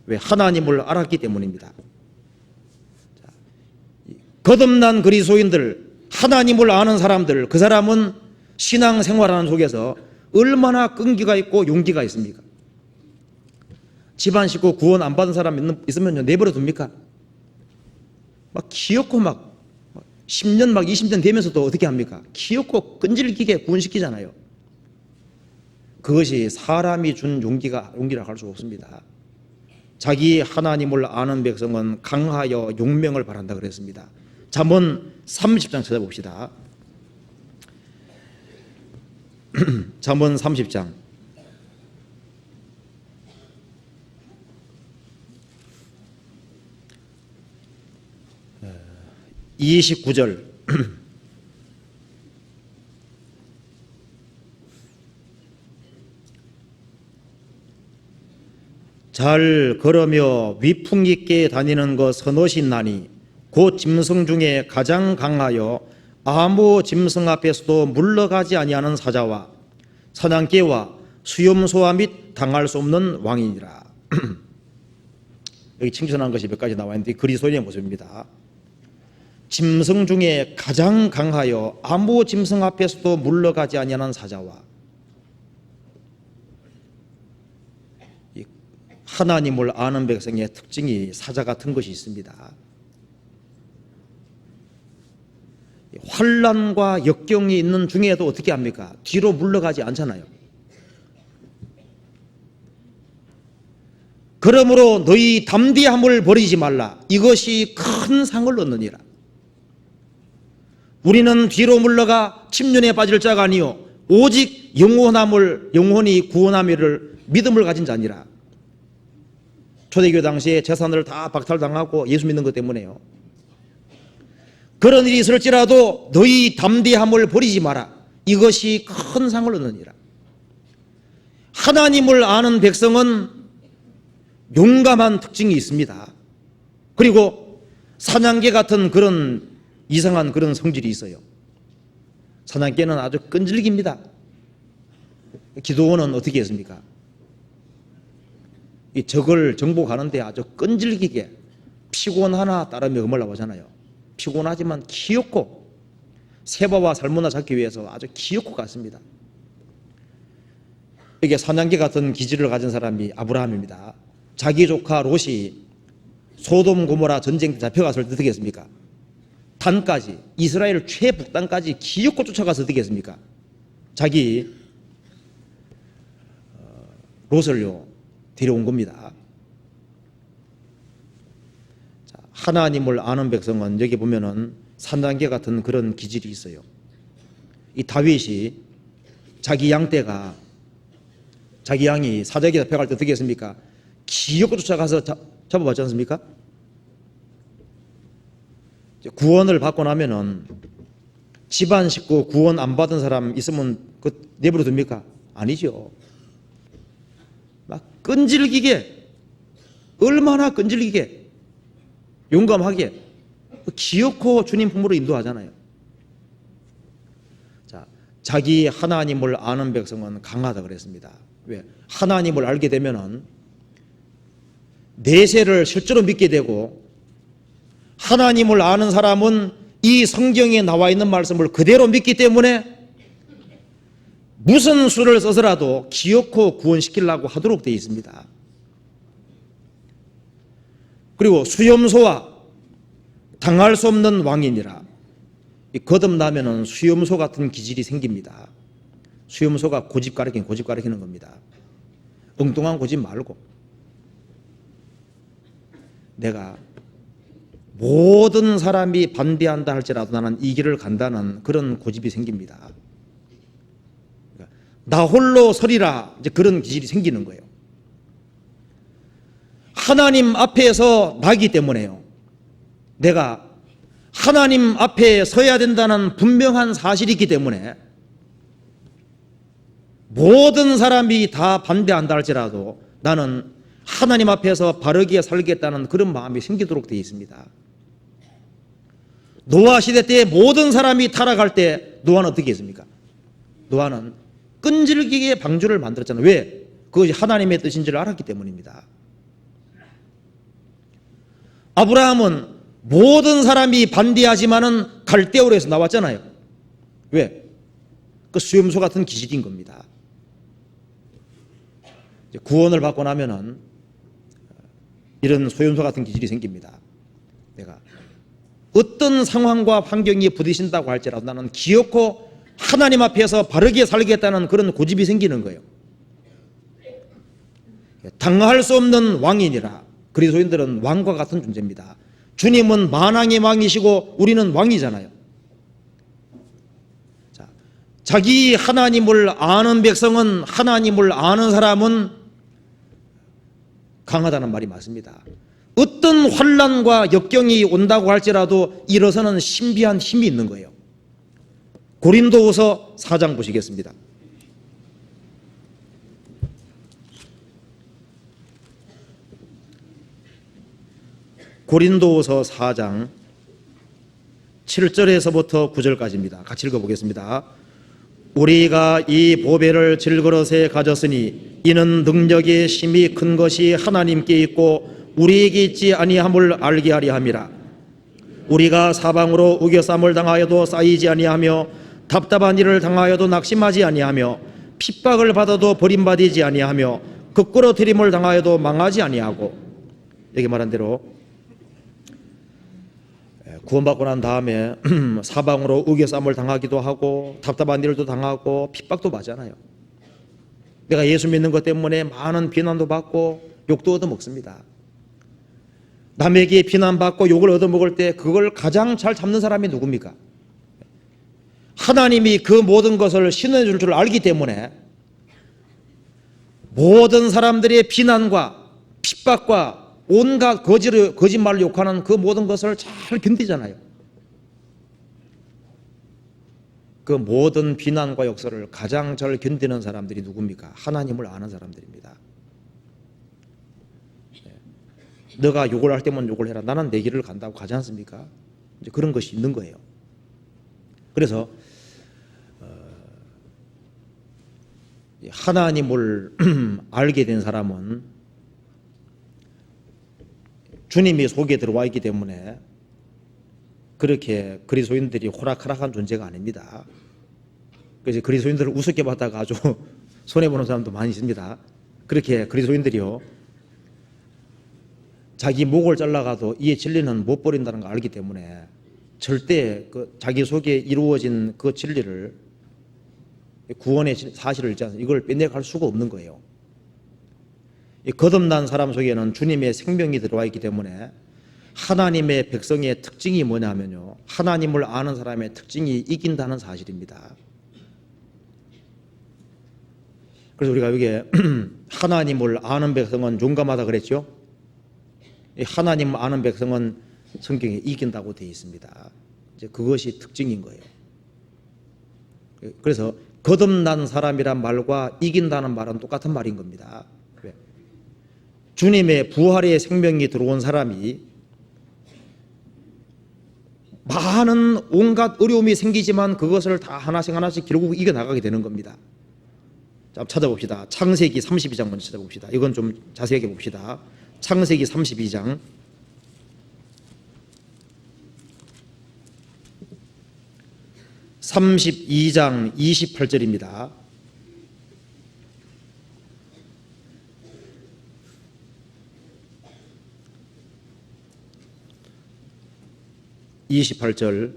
왜? 하나님을 알았기 때문입니다. 거듭난 그리스도인들, 하나님을 아는 사람들, 그 사람은 신앙생활하는 속에서 얼마나 끈기가 있고 용기가 있습니까? 집안 식구 구원 안 받은 사람 있으면 내버려 둡니까? 막 귀엽고 막 10년 막 20년 되면서도 어떻게 합니까? 귀엽고 끈질기게 구원시키잖아요. 그것이 사람이 준 용기라 할 수 없습니다. 자기 하나님을 아는 백성은 강하여 용맹을 발한다 그랬습니다. 잠언 30장 찾아봅시다. 잠언 30장 29절. 잘 걸으며 위풍 있게 다니는 것 선엇이 나니 곧 짐승 중에 가장 강하여 아무 짐승 앞에서도 물러가지 아니하는 사자와 사냥개와 수염소와 및 당할 수 없는 왕이니라. 여기 칭찬한 것이 몇 가지 나와 있는데 그리스도인의 모습입니다. 짐승 중에 가장 강하여 아무 짐승 앞에서도 물러가지 아니하는 사자와, 하나님을 아는 백성의 특징이 사자 같은 것이 있습니다. 환난과 역경이 있는 중에도 어떻게 합니까? 뒤로 물러가지 않잖아요. 그러므로 너희 담대함을 버리지 말라. 이것이 큰 상을 얻느니라. 우리는 뒤로 물러가 침륜에 빠질 자가 아니요 오직 영원히 구원함을 믿음을 가진 자니라. 초대교회 당시에 재산을 다 박탈당하고 예수 믿는 것 때문에요. 그런 일이 있을지라도 너희 담대함을 버리지 마라. 이것이 큰 상을 얻느니라. 하나님을 아는 백성은 용감한 특징이 있습니다. 그리고 사냥개 같은 그런 이상한 그런 성질이 있어요. 사냥개는 아주 끈질깁니다. 기도원은 어떻게 했습니까? 이 적을 정복하는데 아주 끈질기게 피곤하나 따르며 음을 하잖아요. 피곤하지만 귀엽고 세바와 살모나 잡기 위해서 아주 귀엽고 같습니다. 이게 사냥개 같은 기질을 가진 사람이 아브라함입니다. 자기 조카 롯이 소돔 고모라 전쟁 때 잡혀갔을 때 어떻게 했습니까? 단까지, 이스라엘 최북단까지 기어코 쫓아가서 어떻게 했습니까? 자기 롯을요 데려온 겁니다. 자, 하나님을 아는 백성은 여기 보면은 산단계 같은 그런 기질이 있어요. 이 다윗이 자기 양떼가 자기 양이 사자에게 잡혀갈 때 어떻게 했습니까? 기어코 쫓아가서 잡아봤지 않습니까? 구원을 받고 나면은 집안 식구 구원 안 받은 사람 있으면 그 내버려 둡니까? 아니죠. 막 끈질기게, 얼마나 끈질기게, 용감하게, 기어코 주님 품으로 인도하잖아요. 자, 자기 하나님을 아는 백성은 강하다 그랬습니다. 왜? 하나님을 알게 되면은 내세를 실제로 믿게 되고, 하나님을 아는 사람은 이 성경에 나와 있는 말씀을 그대로 믿기 때문에 무슨 수를 써서라도 기어코 구원시키려고 하도록 되어 있습니다. 그리고 수염소와 당할 수 없는 왕이니라. 거듭나면은 수염소 같은 기질이 생깁니다. 수염소가 고집 가리키는 겁니다. 엉뚱한 고집 말고, 내가 모든 사람이 반대한다 할지라도 나는 이 길을 간다는 그런 고집이 생깁니다. 나 홀로 서리라, 이제 그런 기질이 생기는 거예요. 하나님 앞에서 나기 때문에요. 내가 하나님 앞에 서야 된다는 분명한 사실이 있기 때문에 모든 사람이 다 반대한다 할지라도 나는 하나님 앞에서 바르게 살겠다는 그런 마음이 생기도록 되어 있습니다. 노아 시대 때 모든 사람이 타락할 때 노아는 어떻게 했습니까? 노아는 끈질기게 방주를 만들었잖아요. 왜? 그것이 하나님의 뜻인 줄 알았기 때문입니다. 아브라함은 모든 사람이 반대하지만은 갈대우르에서 나왔잖아요. 왜? 그 수염소 같은 기질인 겁니다. 구원을 받고 나면은 이런 수염소 같은 기질이 생깁니다. 내가 어떤 상황과 환경이 부딪힌다고 할지라도 나는 기어코 하나님 앞에서 바르게 살겠다는 그런 고집이 생기는 거예요. 당할 수 없는 왕이니라. 그리스도인들은 왕과 같은 존재입니다. 주님은 만왕의 왕이시고 우리는 왕이잖아요. 자, 자기 하나님을 아는 백성은, 하나님을 아는 사람은 강하다는 말이 맞습니다. 어떤 환난과 역경이 온다고 할지라도 일어서는 신비한 힘이 있는 거예요. 고린도후서 4장 보시겠습니다. 고린도후서 4장 7절에서부터 9절까지입니다. 같이 읽어보겠습니다. 우리가 이 보배를 질그릇에 가졌으니 이는 능력의 힘이 큰 것이 하나님께 있고 우리에게 있지 아니함을 알게 하려 함이라. 우리가 사방으로 우겨쌈을 당하여도 쌓이지 아니하며 답답한 일을 당하여도 낙심하지 아니하며 핍박을 받아도 버림받지 아니하며 거꾸러뜨림을 당하여도 망하지 아니하고, 여기 말한 대로 구원받고 난 다음에 사방으로 우겨쌈을 당하기도 하고 답답한 일도 당하고 핍박도 받잖아요. 내가 예수 믿는 것 때문에 많은 비난도 받고 욕도 얻어먹습니다. 남에게 비난받고 욕을 얻어먹을 때 그걸 가장 잘 잡는 사람이 누굽니까? 하나님이 그 모든 것을 신원해 줄 줄 알기 때문에 모든 사람들의 비난과 핍박과 온갖 거짓말을 욕하는 그 모든 것을 잘 견디잖아요. 그 모든 비난과 역설을 가장 잘 견디는 사람들이 누굽니까? 하나님을 아는 사람들입니다. 너가 욕을 할 때면 욕을 해라. 나는 내 길을 간다고 가지 않습니까? 이제 그런 것이 있는 거예요. 그래서 하나님을 알게 된 사람은 주님이 속에 들어와 있기 때문에 그렇게 그리스도인들이 호락호락한 존재가 아닙니다. 그래서 그리스도인들을 우습게 봤다가 아주 손해보는 사람도 많이 있습니다. 그렇게 그리스도인들이요, 자기 목을 잘라가도 이 진리는 못 버린다는 걸 알기 때문에 절대 그 자기 속에 이루어진 그 진리를, 구원의 사실을 이걸 빼내갈 수가 없는 거예요. 이 거듭난 사람 속에는 주님의 생명이 들어와 있기 때문에 하나님의 백성의 특징이 뭐냐면요, 하나님을 아는 사람의 특징이 이긴다는 사실입니다. 그래서 우리가 여기에 하나님을 아는 백성은 용감하다 그랬죠. 하나님 아는 백성은 성경에 이긴다고 되어 있습니다. 이제 그것이 특징인 거예요. 그래서 거듭난 사람이란 말과 이긴다는 말은 똑같은 말인 겁니다. 주님의 부활의 생명이 들어온 사람이 많은 온갖 어려움이 생기지만 그것을 다 하나씩 하나씩 결국 이겨나가게 되는 겁니다. 자, 찾아봅시다. 창세기 32장 먼저 찾아봅시다. 이건 좀 자세하게 봅시다. 창세기 32장 32장 28절입니다. 28절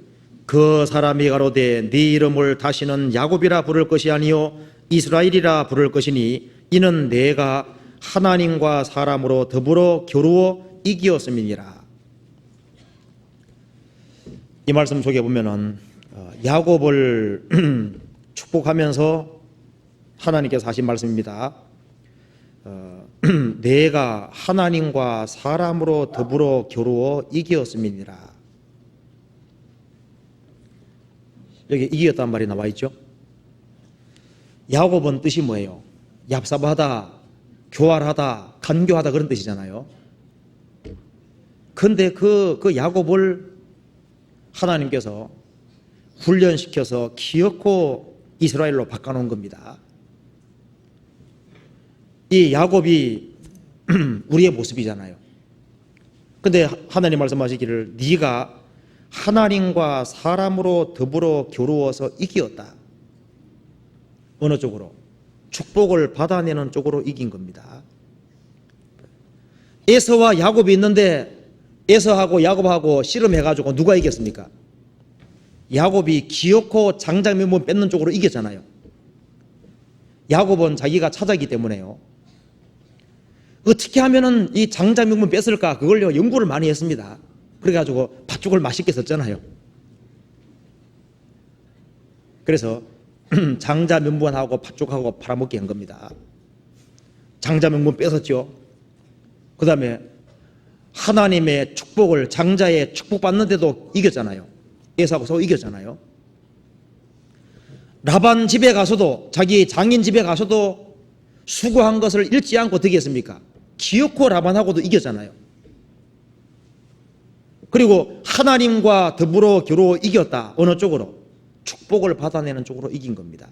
그 사람이 가로되 네 이름을 다시는 야곱이라 부를 것이 아니요 이스라엘이라 부를 것이니 이는 내가 하나님과 사람으로 더불어 겨루어 이기었음이니라. 이 말씀 속에 보면은 야곱을 축복하면서 하나님께서 하신 말씀입니다. 내가 하나님과 사람으로 더불어 겨루어 이기었음이니라. 여기 이겼다는 말이 나와 있죠. 야곱은 뜻이 뭐예요? 얍삽하다, 교활하다, 간교하다 그런 뜻이잖아요. 그런데 그 야곱을 하나님께서 훈련시켜서 기어코 이스라엘로 바꿔놓은 겁니다. 이 야곱이 우리의 모습이잖아요. 그런데 하나님 말씀하시기를 네가 하나님과 사람으로 더불어 겨루어서 이기었다. 어느 쪽으로? 축복을 받아내는 쪽으로 이긴 겁니다. 에서와 야곱이 있는데 에서하고 야곱하고 씨름해가지고 누가 이겼습니까? 야곱이 기어코 장자명분 뺏는 쪽으로 이겼잖아요. 야곱은 자기가 차자이기 때문에요. 어떻게 하면은 이 장자명분 뺏을까? 그걸요 연구를 많이 했습니다. 그래가지고 팥죽을 맛있게 썼잖아요. 그래서 장자명분하고 팥죽하고 팔아먹게 한 겁니다. 장자명분 뺏었죠. 그 다음에 하나님의 축복을 장자의 축복받는데도 이겼잖아요. 에서하고 서로 이겼잖아요. 라반 집에 가서도 자기 장인 집에 가서도 수고한 것을 잃지 않고 어떻게 했습니까? 기어코 라반하고도 이겼잖아요. 그리고 하나님과 더불어 겨루어 이겼다. 어느 쪽으로? 축복을 받아내는 쪽으로 이긴 겁니다.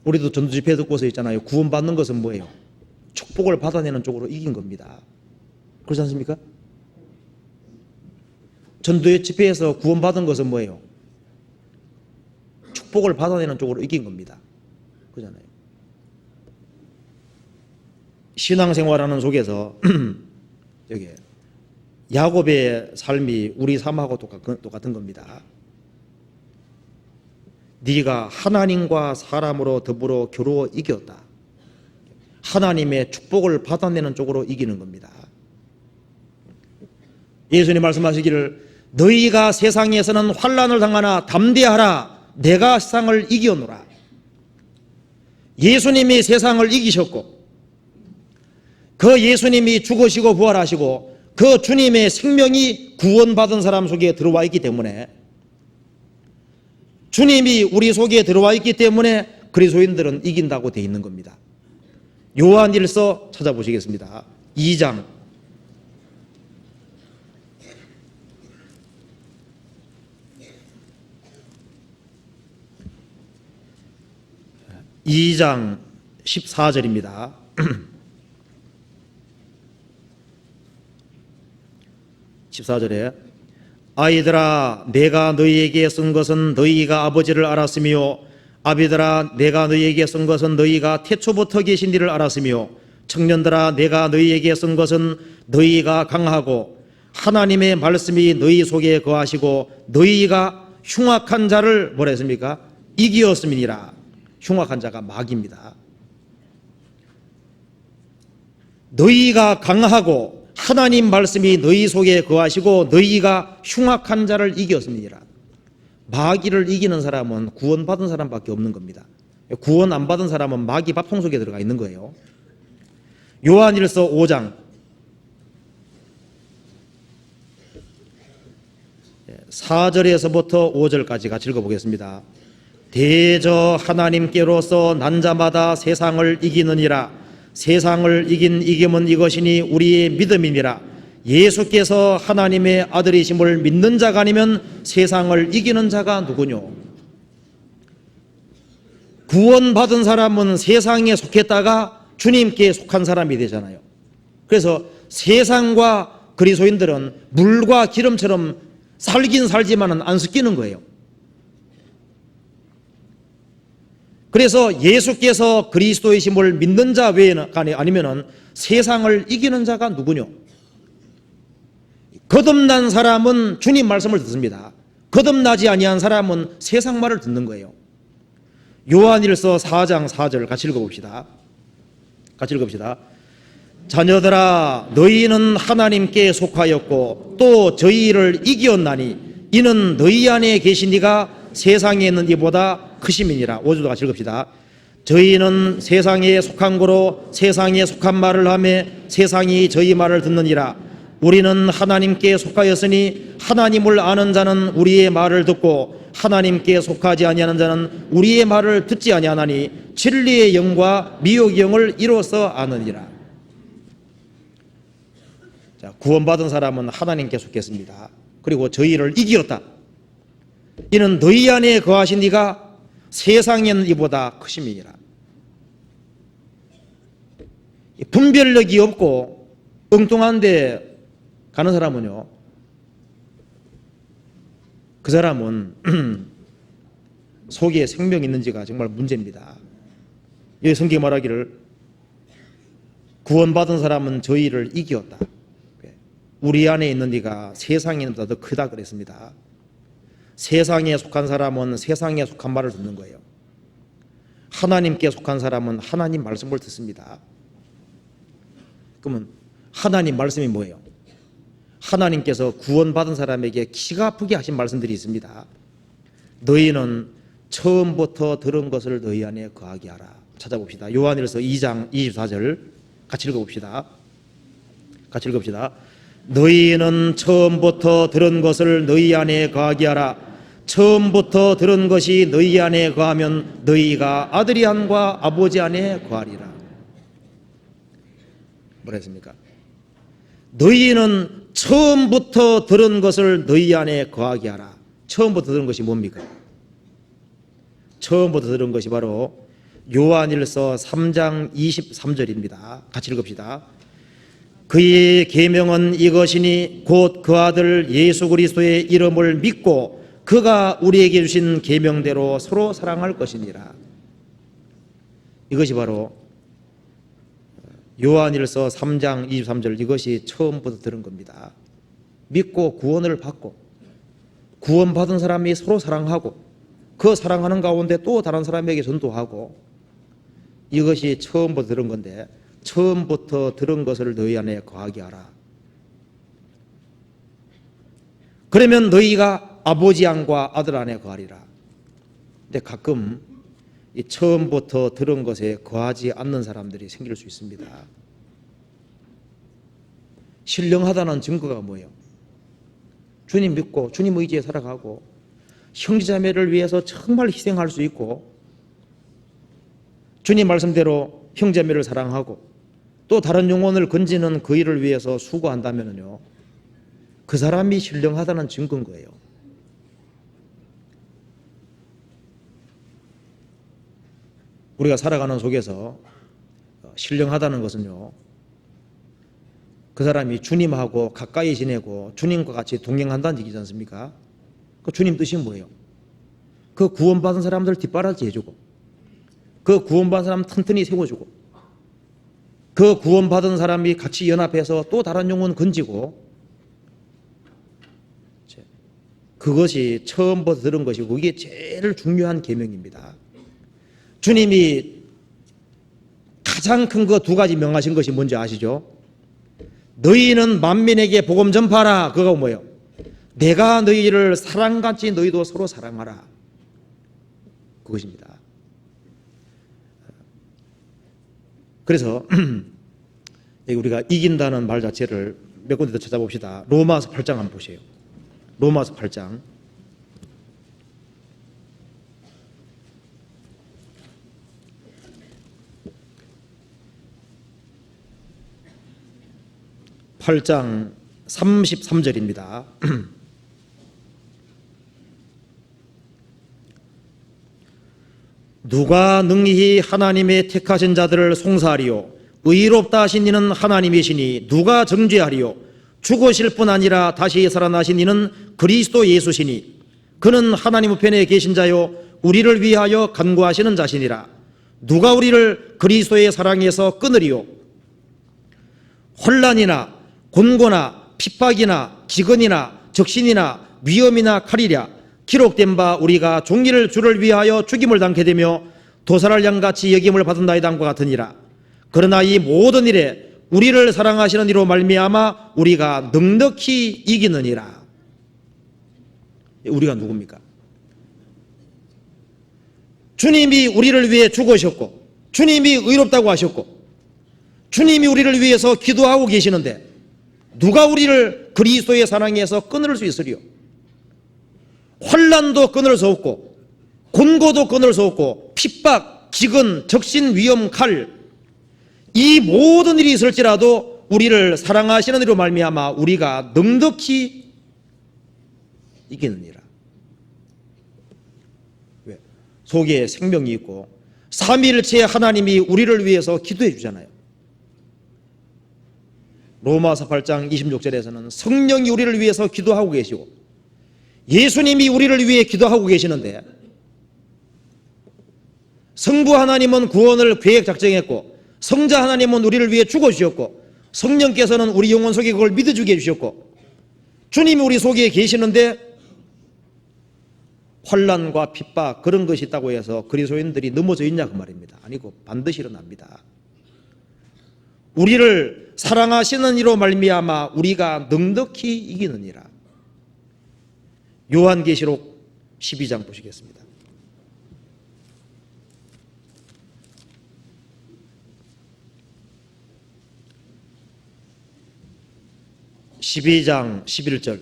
우리도 전도 집회 듣고서 있잖아요. 구원받는 것은 뭐예요? 축복을 받아내는 쪽으로 이긴 겁니다. 그렇지 않습니까? 전도의 집회에서 구원받은 것은 뭐예요? 축복을 받아내는 쪽으로 이긴 겁니다. 그렇잖아요. 신앙생활하는 속에서 여기 야곱의 삶이 우리 삶하고 똑같은 겁니다. 네가 하나님과 사람으로 더불어 겨루어 이겼다. 하나님의 축복을 받아내는 쪽으로 이기는 겁니다. 예수님 말씀하시기를 너희가 세상에서는 환난을 당하나 담대하라 내가 세상을 이기었노라. 예수님이 세상을 이기셨고 그 예수님이 죽으시고 부활하시고 그 주님의 생명이 구원받은 사람 속에 들어와 있기 때문에 주님이 우리 속에 들어와 있기 때문에 그리스도인들은 이긴다고 되어 있는 겁니다. 요한일서 찾아보시겠습니다. 2장 14절입니다. 아이들아 내가 너희에게 쓴 것은 너희가 아버지를 알았으며 아비들아 내가 너희에게 쓴 것은 너희가 태초부터 계신 이를 알았으며 청년들아 내가 너희에게 쓴 것은 너희가 강하고 하나님의 말씀이 너희 속에 거하시고 너희가 흉악한 자를 뭐라 했습니까? 이기었음이니라. 흉악한 자가 마귀입니다. 너희가 강하고 하나님 말씀이 너희 속에 거하시고 너희가 흉악한 자를 이겼습니다. 마귀를 이기는 사람은 구원받은 사람밖에 없는 겁니다. 구원 안 받은 사람은 마귀 밥통 속에 들어가 있는 거예요. 요한일서 5장 4절에서부터 5절까지 같이 읽어보겠습니다. 대저 하나님께로서 난 자마다 세상을 이기느니라. 세상을 이긴 이김은 이것이니 우리의 믿음이니라. 예수께서 하나님의 아들이심을 믿는 자가 아니면 세상을 이기는 자가 누구뇨? 구원받은 사람은 세상에 속했다가 주님께 속한 사람이 되잖아요. 그래서 세상과 그리스도인들은 물과 기름처럼 살긴 살지만은 안 섞이는 거예요. 그래서 예수께서 그리스도이심을 믿는 자 외에는 아니면은 세상을 이기는 자가 누구뇨? 거듭난 사람은 주님 말씀을 듣습니다. 거듭나지 아니한 사람은 세상 말을 듣는 거예요. 요한일서 4장 4절 같이 읽어봅시다. 같이 읽읍시다. 자녀들아 너희는 하나님께 속하였고 또 저희를 이기었나니 이는 너희 안에 계신 이가 세상에 있는 이보다 크심이니라. 5절도 같이 읽읍시다. 저희는 세상에 속한 거로 세상에 속한 말을 하며 세상이 저희 말을 듣느니라. 우리는 하나님께 속하였으니 하나님을 아는 자는 우리의 말을 듣고 하나님께 속하지 아니하는 자는 우리의 말을 듣지 아니하나니 진리의 영과 미혹의 영을 이로써 아느니라. 자, 구원받은 사람은 하나님께 속했습니다. 그리고 저희를 이기었다. 이는 너희 안에 거하신 이가 세상에 있는 이보다 크심이니라. 분별력이 없고 엉뚱한데 가는 사람은요, 그 사람은 속에 생명이 있는지가 정말 문제입니다. 여기 성경이 말하기를 구원받은 사람은 저희를 이기었다. 우리 안에 있는 이가 세상에 있는 것보다 더 크다 그랬습니다. 세상에 속한 사람은 세상에 속한 말을 듣는 거예요. 하나님께 속한 사람은 하나님 말씀을 듣습니다. 그러면 하나님 말씀이 뭐예요? 하나님께서 구원받은 사람에게 기가 아프게 하신 말씀들이 있습니다. 너희는 처음부터 들은 것을 너희 안에 거하게 하라. 찾아봅시다. 요한일서 2장 24절 같이 읽어봅시다. 같이 읽읍시다. 너희는 처음부터 들은 것을 너희 안에 거하게 하라. 처음부터 들은 것이 너희 안에 거하면 너희가 아들이 안과 아버지 안에 거하리라. 뭐라 했습니까? 너희는 처음부터 들은 것을 너희 안에 거하게 하라. 처음부터 들은 것이 뭡니까? 처음부터 들은 것이 바로 요한일서 3장 23절입니다. 같이 읽읍시다. 그의 계명은 이것이니 곧 그 아들 예수 그리스도의 이름을 믿고 그가 우리에게 주신 계명대로 서로 사랑할 것이니라. 이것이 바로 요한일서 3장 23절, 이것이 처음부터 들은 겁니다. 믿고 구원을 받고 구원받은 사람이 서로 사랑하고 그 사랑하는 가운데 또 다른 사람에게 전도하고, 이것이 처음부터 들은 건데 처음부터 들은 것을 너희 안에 거하게 하라. 그러면 너희가 아버지 안과 아들 안에 거하리라. 근데 가끔 이 처음부터 들은 것에 거하지 않는 사람들이 생길 수 있습니다. 신령하다는 증거가 뭐예요? 주님 믿고 주님 의지에 살아가고 형제자매를 위해서 정말 희생할 수 있고 주님 말씀대로 형제자매를 사랑하고 또 다른 영혼을 건지는 그 일을 위해서 수고한다면요, 그 사람이 신령하다는 증거인 거예요. 우리가 살아가는 속에서 신령하다는 것은요, 그 사람이 주님하고 가까이 지내고 주님과 같이 동행한다는 얘기지 않습니까? 그 주님 뜻이 뭐예요? 그 구원받은 사람들 뒷바라지 해주고 그 구원받은 사람 튼튼히 세워주고 그 구원받은 사람이 같이 연합해서 또 다른 영혼 건지고, 그것이 처음부터 들은 것이고 그게 제일 중요한 계명입니다. 주님이 가장 큰 거 두 가지 명하신 것이 뭔지 아시죠? 너희는 만민에게 복음 전파하라. 그거 뭐예요? 내가 너희를 사랑같이 너희도 서로 사랑하라. 그것입니다. 그래서 우리가 이긴다는 말 자체를 몇 군데 더 찾아봅시다. 로마서 8장 한번 보세요. 로마서 8장 8장 33절입니다. 누가 능히 하나님의 택하신 자들을 송사하리요 의롭다 하신 이는 하나님이시니 누가 정죄하리요 죽으실 뿐 아니라 다시 살아나신 이는 그리스도 예수시니 그는 하나님 우편에 계신 자요 우리를 위하여 간구하시는 자시니라. 누가 우리를 그리스도의 사랑에서 끊으리요 혼란이나 곤고나 핍박이나 기근이나 적신이나 위험이나 칼이랴 기록된 바 우리가 종일 주를 위하여 죽임을 당케 되며 도살할 양같이 여김을 받은다의 당과 같으니라. 그러나 이 모든 일에 우리를 사랑하시는 이로 말미암아 우리가 넉넉히 이기느니라. 우리가 누굽니까? 주님이 우리를 위해 죽으셨고 주님이 의롭다고 하셨고 주님이 우리를 위해서 기도하고 계시는데 누가 우리를 그리스도의 사랑에서 끊을 수 있으리요? 환난도 끊을 수 없고 곤고도 끊을 수 없고 핍박, 기근, 적신, 위험, 칼 이 모든 일이 있을지라도 우리를 사랑하시는 이로 말미암아 우리가 넉넉히 이기느니라. 왜? 속에 생명이 있고 삼위일체 하나님이 우리를 위해서 기도해 주잖아요. 로마서 8장 26절에서는 성령이 우리를 위해서 기도하고 계시고 예수님이 우리를 위해 기도하고 계시는데 성부 하나님은 구원을 계획 작정했고 성자 하나님은 우리를 위해 죽어주셨고 성령께서는 우리 영혼 속에 그걸 믿어주게 해주셨고 주님이 우리 속에 계시는데 환난과 핍박 그런 것이 있다고 해서 그리스도인들이 넘어져 있냐 그 말입니다. 아니고 반드시 일어납니다. 우리를 사랑하시는 이로 말미암아 우리가 넉넉히 이기느니라. 요한계시록 12장 보시겠습니다. 12장 11절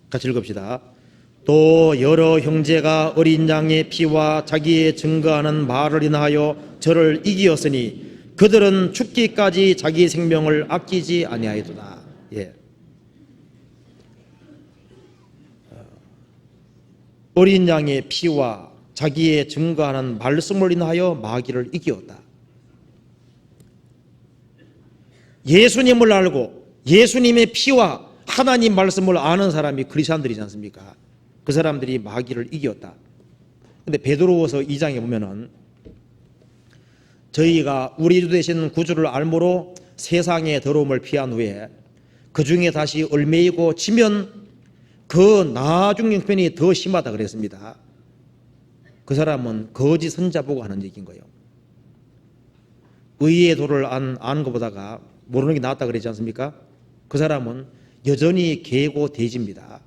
같이 읽읍시다. 또 여러 형제가 어린 양의 피와 자기의 증거하는 말을 인하여 저를 이기었으니 그들은 죽기까지 자기 생명을 아끼지 아니하였도다. 예. 어린 양의 피와 자기의 증거하는 말씀을 인하여 마귀를 이기었다. 예수님을 알고 예수님의 피와 하나님 말씀을 아는 사람이 그리스도인들이지 않습니까? 그 사람들이 마귀를 이겼다. 근데 베드로후서 2장에 보면은 저희가 우리 주 되신 구주를 알므로 세상의 더러움을 피한 후에 그 중에 다시 얽매이고 지면 그 나중 형편이 더 심하다 그랬습니다. 그 사람은 거짓 선자 보고 하는 얘기인 거예요. 의의 도를 아는 것보다가 모르는 게 낫다 그랬지 않습니까? 그 사람은 여전히 개고 돼지입니다.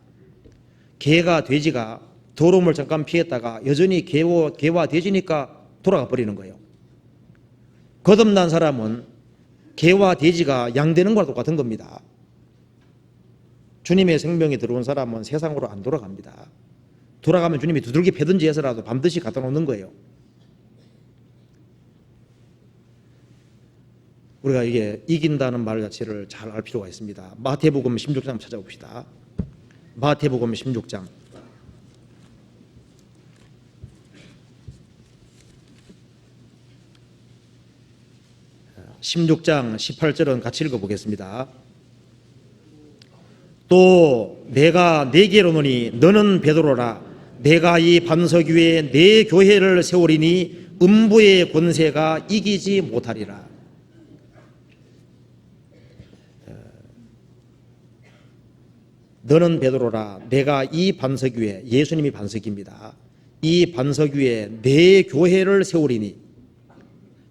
개가 돼지가 더러움을 잠깐 피했다가 여전히 개와 돼지니까 돌아가 버리는 거예요. 거듭난 사람은 개와 돼지가 양되는 거와 똑같은 겁니다. 주님의 생명이 들어온 사람은 세상으로 안 돌아갑니다. 돌아가면 주님이 두들겨 패든지 해서라도 반드시 갖다 놓는 거예요. 우리가 이게 이긴다는 말 자체를 잘 알 필요가 있습니다. 마태복음 16장 찾아봅시다. 마태복음 16장 18절은 같이 읽어보겠습니다. 또 내가 네게 이르노니 너는 베드로라. 내가 이 반석 위에 내 교회를 세우리니 음부의 권세가 이기지 못하리라. 너는 베드로라. 내가 이 반석 위에, 예수님이 반석입니다. 이 반석 위에 내 교회를 세우리니,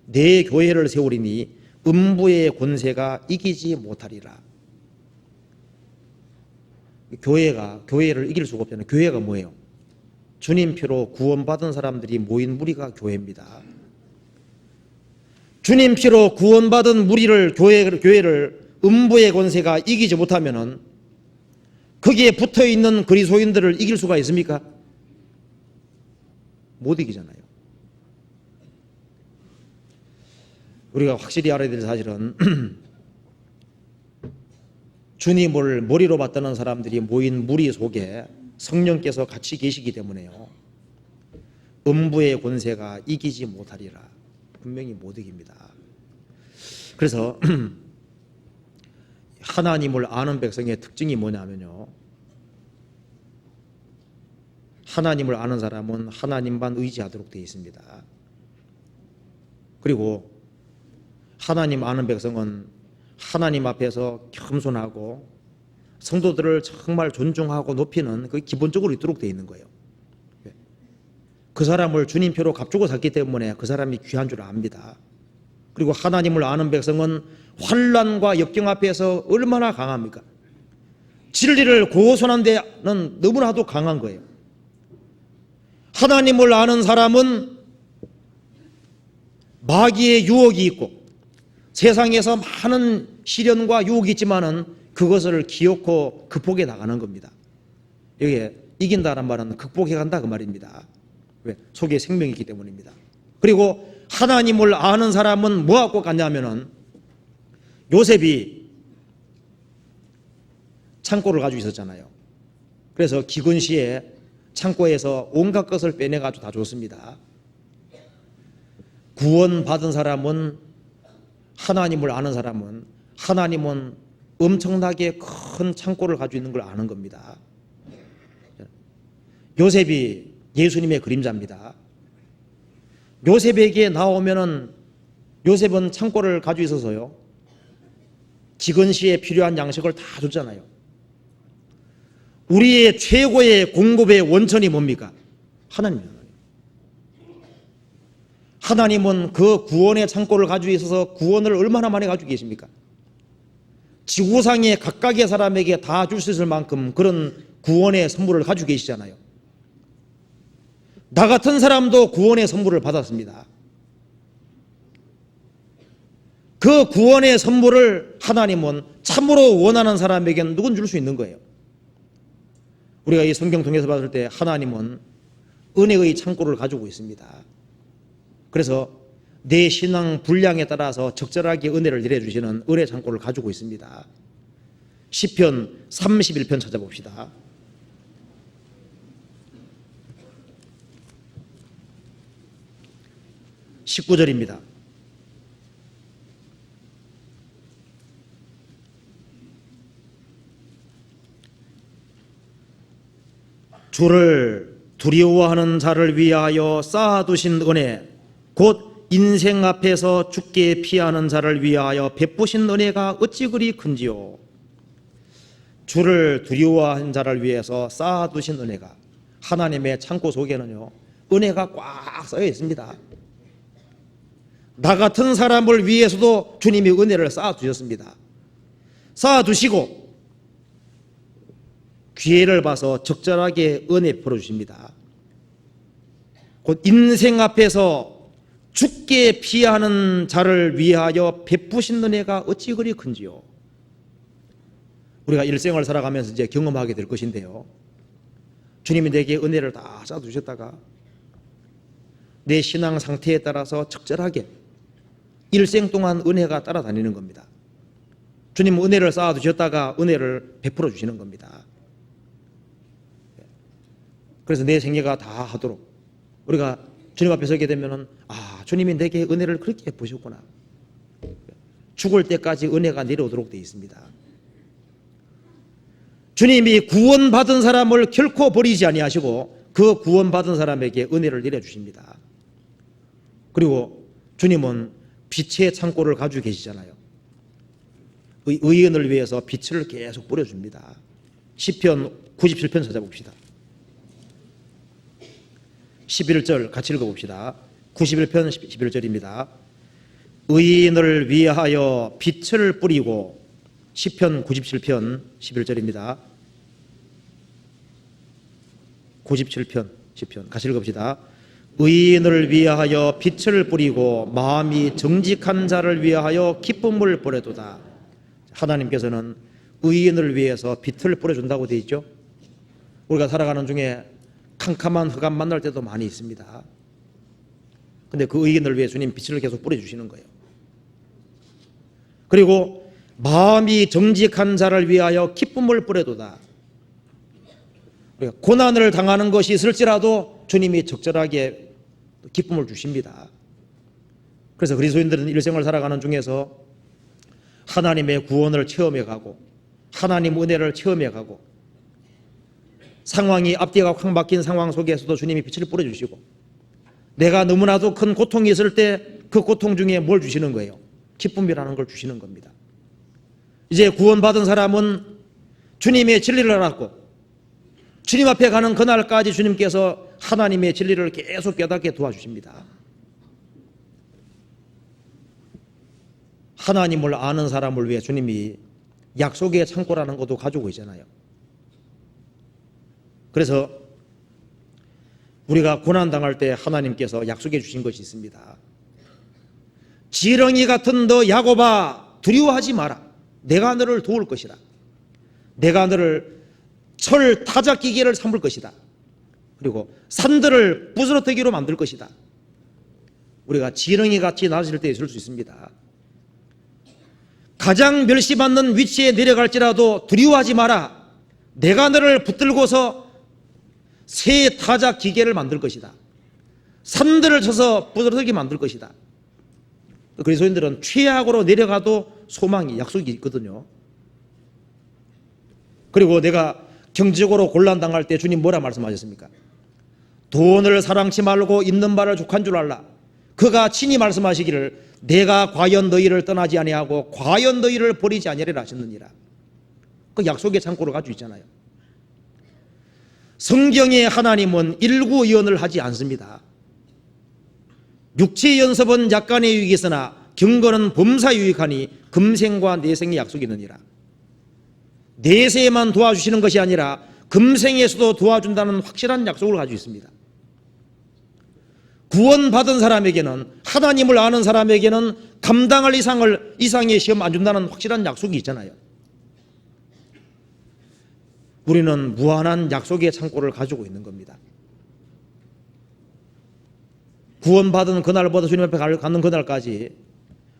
내 교회를 세우리니 음부의 권세가 이기지 못하리라. 교회를 이길 수가 없잖아요. 교회가 뭐예요? 주님 피로 구원받은 사람들이 모인 무리가 교회입니다. 주님 피로 구원받은 무리를 교회를 음부의 권세가 이기지 못하면은 거기에 붙어있는 그리스도인들을 이길 수가 있습니까? 못 이기잖아요. 우리가 확실히 알아야 될 사실은 주님을 머리로 받드는 사람들이 모인 무리 속에 성령께서 같이 계시기 때문에요, 음부의 권세가 이기지 못하리라. 분명히 못 이깁니다. 그래서 하나님을 아는 백성의 특징이 뭐냐면요, 하나님을 아는 사람은 하나님만 의지하도록 되어 있습니다. 그리고 하나님 아는 백성은 하나님 앞에서 겸손하고 성도들을 정말 존중하고 높이는 그게 기본적으로 있도록 되어 있는 거예요. 그 사람을 주님표로 값주고 샀기 때문에 그 사람이 귀한 줄 압니다. 그리고 하나님을 아는 백성은 환난과 역경 앞에서 얼마나 강합니까? 진리를 고소하는 데는 너무나도 강한 거예요. 하나님을 아는 사람은 마귀의 유혹이 있고 세상에서 많은 시련과 유혹이 있지만은 그것을 기어코 극복해 나가는 겁니다. 여기에 이긴다는 말은 극복해 간다 그 말입니다. 왜? 속에 생명이 있기 때문입니다. 그리고 하나님을 아는 사람은 뭐 갖고 갔냐면은 요셉이 창고를 가지고 있었잖아요. 그래서 기근 시에 창고에서 온갖 것을 빼내가지고 다 줬습니다. 구원받은 사람은, 하나님을 아는 사람은, 하나님은 엄청나게 큰 창고를 가지고 있는 걸 아는 겁니다. 요셉이 예수님의 그림자입니다. 요셉에게 나오면은 요셉은 창고를 가지고 있어서요, 기근 시에 필요한 양식을 다 줬잖아요. 우리의 최고의 공급의 원천이 뭡니까? 하나님이에요. 하나님은 그 구원의 창고를 가지고 있어서 구원을 얼마나 많이 가지고 계십니까? 지구상의 각각의 사람에게 다 줄 수 있을 만큼 그런 구원의 선물을 가지고 계시잖아요. 나 같은 사람도 구원의 선물을 받았습니다. 그 구원의 선물을 하나님은 참으로 원하는 사람에게는 누군 줄 수 있는 거예요. 우리가 이 성경 통해서 봤을 때 하나님은 은혜의 창고를 가지고 있습니다. 그래서 내 신앙 분량에 따라서 적절하게 은혜를 내려주시는 은혜 창고를 가지고 있습니다. 시편 31편 찾아봅시다. (19절입니다) 주를 두려워하는 자를 위하여 쌓아두신 은혜, 곧 인생 앞에서 죽게 피하는 자를 위하여 베푸신 은혜가 어찌 그리 큰지요. 주를 두려워하는 자를 위해서 쌓아두신 은혜가, 하나님의 창고 속에는요, 은혜가 꽉 쌓여 있습니다. 나 같은 사람을 위해서도 주님이 은혜를 쌓아두셨습니다. 쌓아두시고 기회를 봐서 적절하게 은혜 풀어주십니다. 곧 인생 앞에서 죽게 피하는 자를 위하여 베푸신 은혜가 어찌 그리 큰지요. 우리가 일생을 살아가면서 이제 경험하게 될 것인데요, 주님이 내게 은혜를 다 쌓아두셨다가 내 신앙 상태에 따라서 적절하게 일생 동안 은혜가 따라다니는 겁니다. 주님은 은혜를 쌓아두셨다가 은혜를 베풀어 주시는 겁니다. 그래서 내 생애가 다 하도록 우리가 주님 앞에 서게 되면은, 아, 주님이 내게 은혜를 그렇게 베푸셨구나. 죽을 때까지 은혜가 내려오도록 되어 있습니다. 주님이 구원받은 사람을 결코 버리지 아니하시고 그 구원받은 사람에게 은혜를 내려주십니다. 그리고 주님은 빛의 창고를 가지고 계시잖아요. 의인을 위해서 빛을 계속 뿌려줍니다. 시편 97편 찾아봅시다. 11절 같이 읽어봅시다. 91편 11절입니다. 의인을 위하여 빛을 뿌리고, 시편 97편 11절입니다. 97편 10편 같이 읽어봅시다. 의인을 위하여 빛을 뿌리고 마음이 정직한 자를 위하여 기쁨을 뿌려도다. 하나님께서는 의인을 위해서 빛을 뿌려준다고 되어 있죠. 우리가 살아가는 중에 캄캄한 흑암 만날 때도 많이 있습니다. 근데 그 의인을 위해 주님 빛을 계속 뿌려주시는 거예요. 그리고 마음이 정직한 자를 위하여 기쁨을 뿌려도다. 우리가 고난을 당하는 것이 있을지라도 주님이 적절하게 기쁨을 주십니다. 그래서 그리스도인들은 일생을 살아가는 중에서 하나님의 구원을 체험해가고 하나님 은혜를 체험해가고 상황이 앞뒤가 확 바뀐 상황 속에서도 주님이 빛을 뿌려주시고 내가 너무나도 큰 고통이 있을 때 그 고통 중에 뭘 주시는 거예요? 기쁨이라는 걸 주시는 겁니다. 이제 구원받은 사람은 주님의 진리를 알았고 주님 앞에 가는 그날까지 주님께서 하나님의 진리를 계속 깨닫게 도와주십니다. 하나님을 아는 사람을 위해 주님이 약속의 창고라는 것도 가지고 있잖아요. 그래서 우리가 고난당할 때 하나님께서 약속해 주신 것이 있습니다. 지렁이 같은 너 야곱아 두려워하지 마라. 내가 너를 도울 것이라. 내가 너를 철 타작기계를 삼을 것이다. 그리고 산들을 부스러뜨기로 만들 것이다. 우리가 지렁이같이 낮을 때 있을 수 있습니다. 가장 멸시받는 위치에 내려갈지라도 두려워하지 마라. 내가 너를 붙들고서 새 타작 기계를 만들 것이다. 산들을 쳐서 부스러뜨게 만들 것이다. 그리스도인들은 최악으로 내려가도 소망이 약속이 있거든요. 그리고 내가 경제적으로 곤란당할 때 주님 뭐라 말씀하셨습니까? 돈을 사랑치 말고 있는 바를 족한 줄 알라. 그가 친히 말씀하시기를 내가 과연 너희를 떠나지 아니하고 과연 너희를 버리지 아니하리라 하셨느니라. 그 약속의 창고를 가지고 있잖아요. 성경의 하나님은 일구의언을 하지 않습니다. 육체의 연습은 약간의 유익이 있으나 경건은 범사 유익하니 금생과 내생의 약속이 있느니라. 내세에만 도와주시는 것이 아니라 금생에서도 도와준다는 확실한 약속을 가지고 있습니다. 구원받은 사람에게는 하나님을 아는 사람에게는 감당할 이상의 시험 안 준다는 확실한 약속이 있잖아요. 우리는 무한한 약속의 창고를 가지고 있는 겁니다. 구원받은 그날보다 주님 앞에 가는 그날까지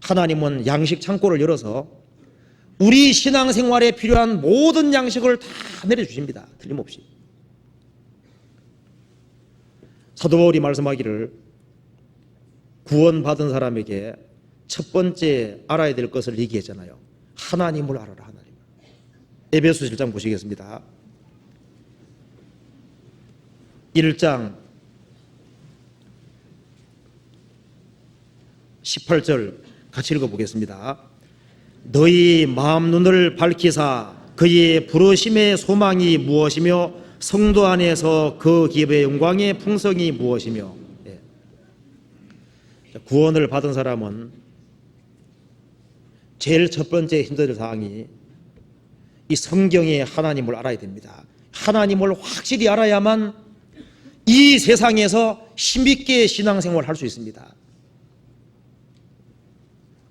하나님은 양식 창고를 열어서 우리 신앙생활에 필요한 모든 양식을 다 내려주십니다. 틀림없이. 사도 바울이 말씀하기를 구원받은 사람에게 첫 번째 알아야 될 것을 얘기했잖아요. 하나님을 알아라. 하나님. 에베소 1장 보시겠습니다. 1장 18절 같이 읽어보겠습니다. 너희 마음 눈을 밝히사 그의 부르심의 소망이 무엇이며 성도 안에서 그 기업의 영광의 풍성이 무엇이며. 구원을 받은 사람은 제일 첫 번째 힘들 사항이 이 성경의 하나님을 알아야 됩니다. 하나님을 확실히 알아야만 이 세상에서 힘있게 신앙생활을 할 수 있습니다.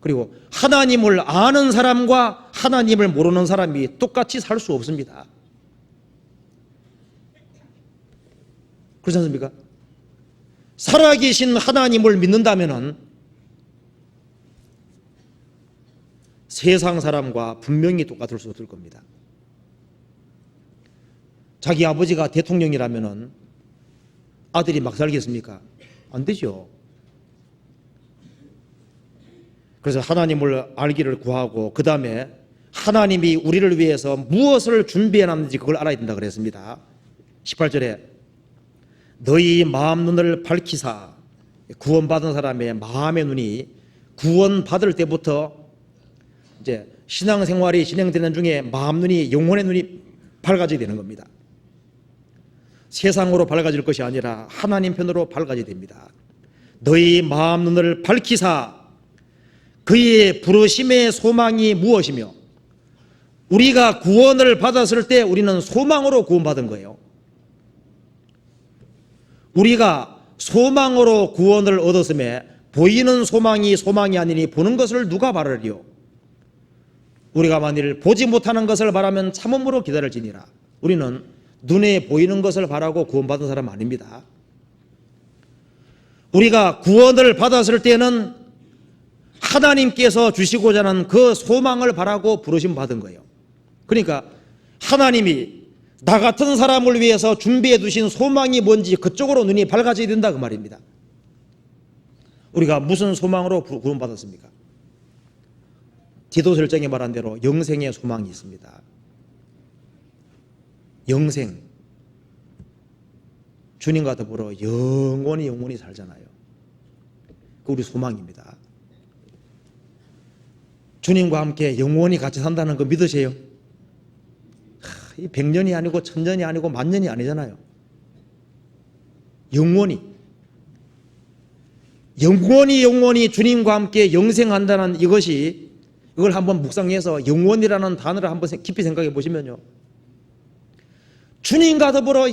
그리고 하나님을 아는 사람과 하나님을 모르는 사람이 똑같이 살 수 없습니다. 그렇지 않습니까? 살아계신 하나님을 믿는다면 세상 사람과 분명히 똑같을 수 없을 겁니다. 자기 아버지가 대통령이라면 아들이 막 살겠습니까? 안 되죠. 그래서 하나님을 알기를 구하고 그 다음에 하나님이 우리를 위해서 무엇을 준비해놨는지 그걸 알아야 된다 그랬습니다. 18절에 너희 마음 눈을 밝히사. 구원받은 사람의 마음의 눈이 구원받을 때부터 이제 신앙생활이 진행되는 중에 마음 눈이, 영혼의 눈이 밝아져야 되는 겁니다. 세상으로 밝아질 것이 아니라 하나님 편으로 밝아져야 됩니다. 너희 마음 눈을 밝히사 그의 부르심의 소망이 무엇이며. 우리가 구원을 받았을 때 우리는 소망으로 구원받은 거예요. 우리가 소망으로 구원을 얻었음에 보이는 소망이 소망이 아니니 보는 것을 누가 바라리요? 우리가 만일 보지 못하는 것을 바라면 참음으로 기다릴지니라. 우리는 눈에 보이는 것을 바라고 구원받은 사람 아닙니다. 우리가 구원을 받았을 때는 하나님께서 주시고자 하는 그 소망을 바라고 부르심 받은 거예요. 그러니까 하나님이 나 같은 사람을 위해서 준비해 두신 소망이 뭔지 그쪽으로 눈이 밝아져야 된다 그 말입니다. 우리가 무슨 소망으로 구원받았습니까? 디도설정에 말한 대로 영생의 소망이 있습니다. 영생, 주님과 더불어 영원히 살잖아요. 그 우리 소망입니다. 주님과 함께 영원히 같이 산다는 거 믿으세요? 이 100년이 아니고 1000년이 아니고 10,000년이 아니잖아요. 영원히 주님과 함께 영생한다는 이걸 한번 묵상해서 영원이라는 단어를 한번 깊이 생각해 보시면요, 주님과 더불어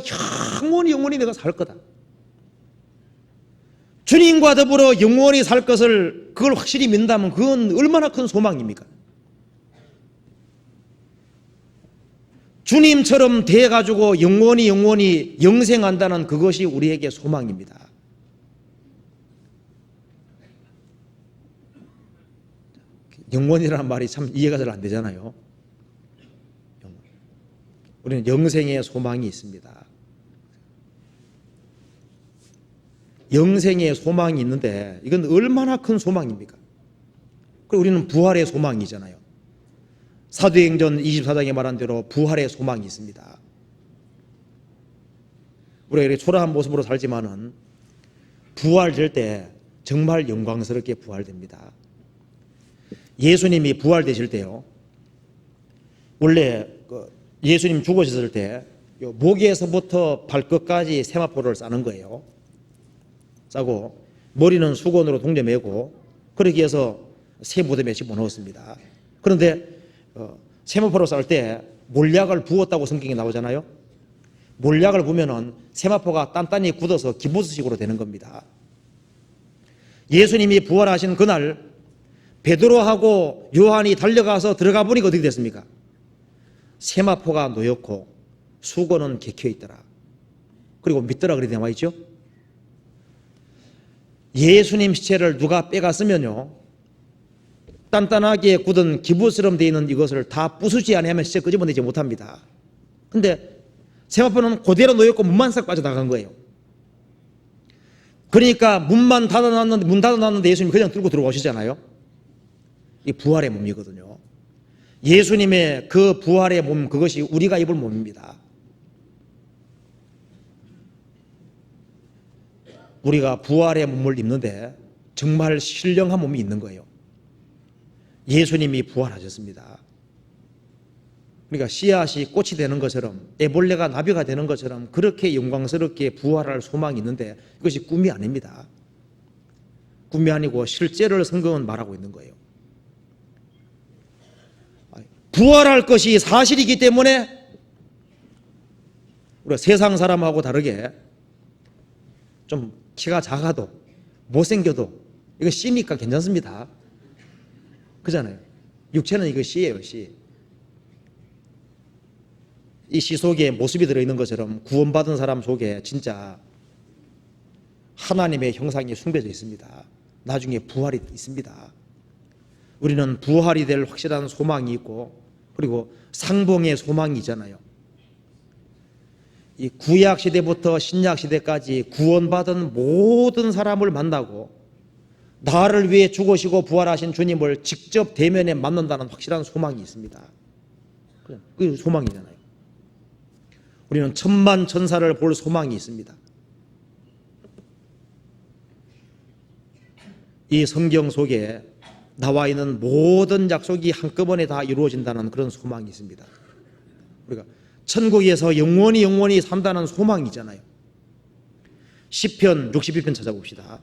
영원히 내가 살 거다. 주님과 더불어 영원히 살 것을 그걸 확실히 믿는다면 그건 얼마나 큰 소망입니까? 주님처럼 돼가지고 영원히 영생한다는 그것이 우리에게 소망입니다. 영원이라는 말이 참 이해가 잘 안 되잖아요. 우리는 영생의 소망이 있습니다. 영생의 소망이 있는데 이건 얼마나 큰 소망입니까? 그리고 우리는 부활의 소망이잖아요. 사도행전 24장에 말한 대로 부활의 소망이 있습니다. 우리가 이렇게 초라한 모습으로 살지만은 부활될 때 정말 영광스럽게 부활됩니다. 예수님이 부활되실 때요, 원래 예수님 죽으셨을 때 목에서부터 발끝까지 세마포를 싸는 거예요. 싸고 머리는 수건으로 동여매고 그러기 위해서 새 무덤에 집어넣었습니다. 그런데 세마포로 쌀 때 몰약을 부었다고 성경에 나오잖아요. 몰약을 부면은 세마포가 단단히 굳어서 기부스식으로 되는 겁니다. 예수님이 부활하신 그날 베드로하고 요한이 달려가서 들어가 보니까 어떻게 됐습니까? 세마포가 놓였고 수건은 개켜 있더라. 그리고 믿더라 그렇게 나와 있죠. 예수님 시체를 누가 빼갔으면요, 단단하게 굳은 기부스럼 되어 있는 이것을 다 부수지 않으면 시체 끄집어내지 못합니다. 근데 세마포는 그대로 놓였고 문만 싹 빠져나간 거예요. 그러니까 문 닫아놨는데 예수님이 그냥 들고 들어오시잖아요. 이 부활의 몸이거든요. 예수님의 그 부활의 몸, 그것이 우리가 입을 몸입니다. 우리가 부활의 몸을 입는데 정말 신령한 몸이 있는 거예요. 예수님이 부활하셨습니다. 그러니까 씨앗이 꽃이 되는 것처럼, 애벌레가 나비가 되는 것처럼 그렇게 영광스럽게 부활할 소망이 있는데 이것이 꿈이 아닙니다. 꿈이 아니고 실제를 성경은 말하고 있는 거예요. 부활할 것이 사실이기 때문에 우리가 세상 사람하고 다르게 좀 키가 작아도 못생겨도 이거 씨니까 괜찮습니다. 그잖아요. 육체는 이거 씨예요, 씨. 이 씨 속에 모습이 들어있는 것처럼 구원받은 사람 속에 진짜 하나님의 형상이 숨겨져 있습니다. 나중에 부활이 있습니다. 우리는 부활이 될 확실한 소망이 있고, 그리고 상봉의 소망이 있잖아요. 이 구약 시대부터 신약 시대까지 구원받은 모든 사람을 만나고 나를 위해 죽으시고 부활하신 주님을 직접 대면에 만난다는 확실한 소망이 있습니다. 그게 소망이잖아요. 우리는 천만 천사를 볼 소망이 있습니다. 이 성경 속에 나와 있는 모든 약속이 한꺼번에 다 이루어진다는 그런 소망이 있습니다. 우리가 천국에서 영원히 산다는 소망이잖아요. 시편 61편 찾아봅시다.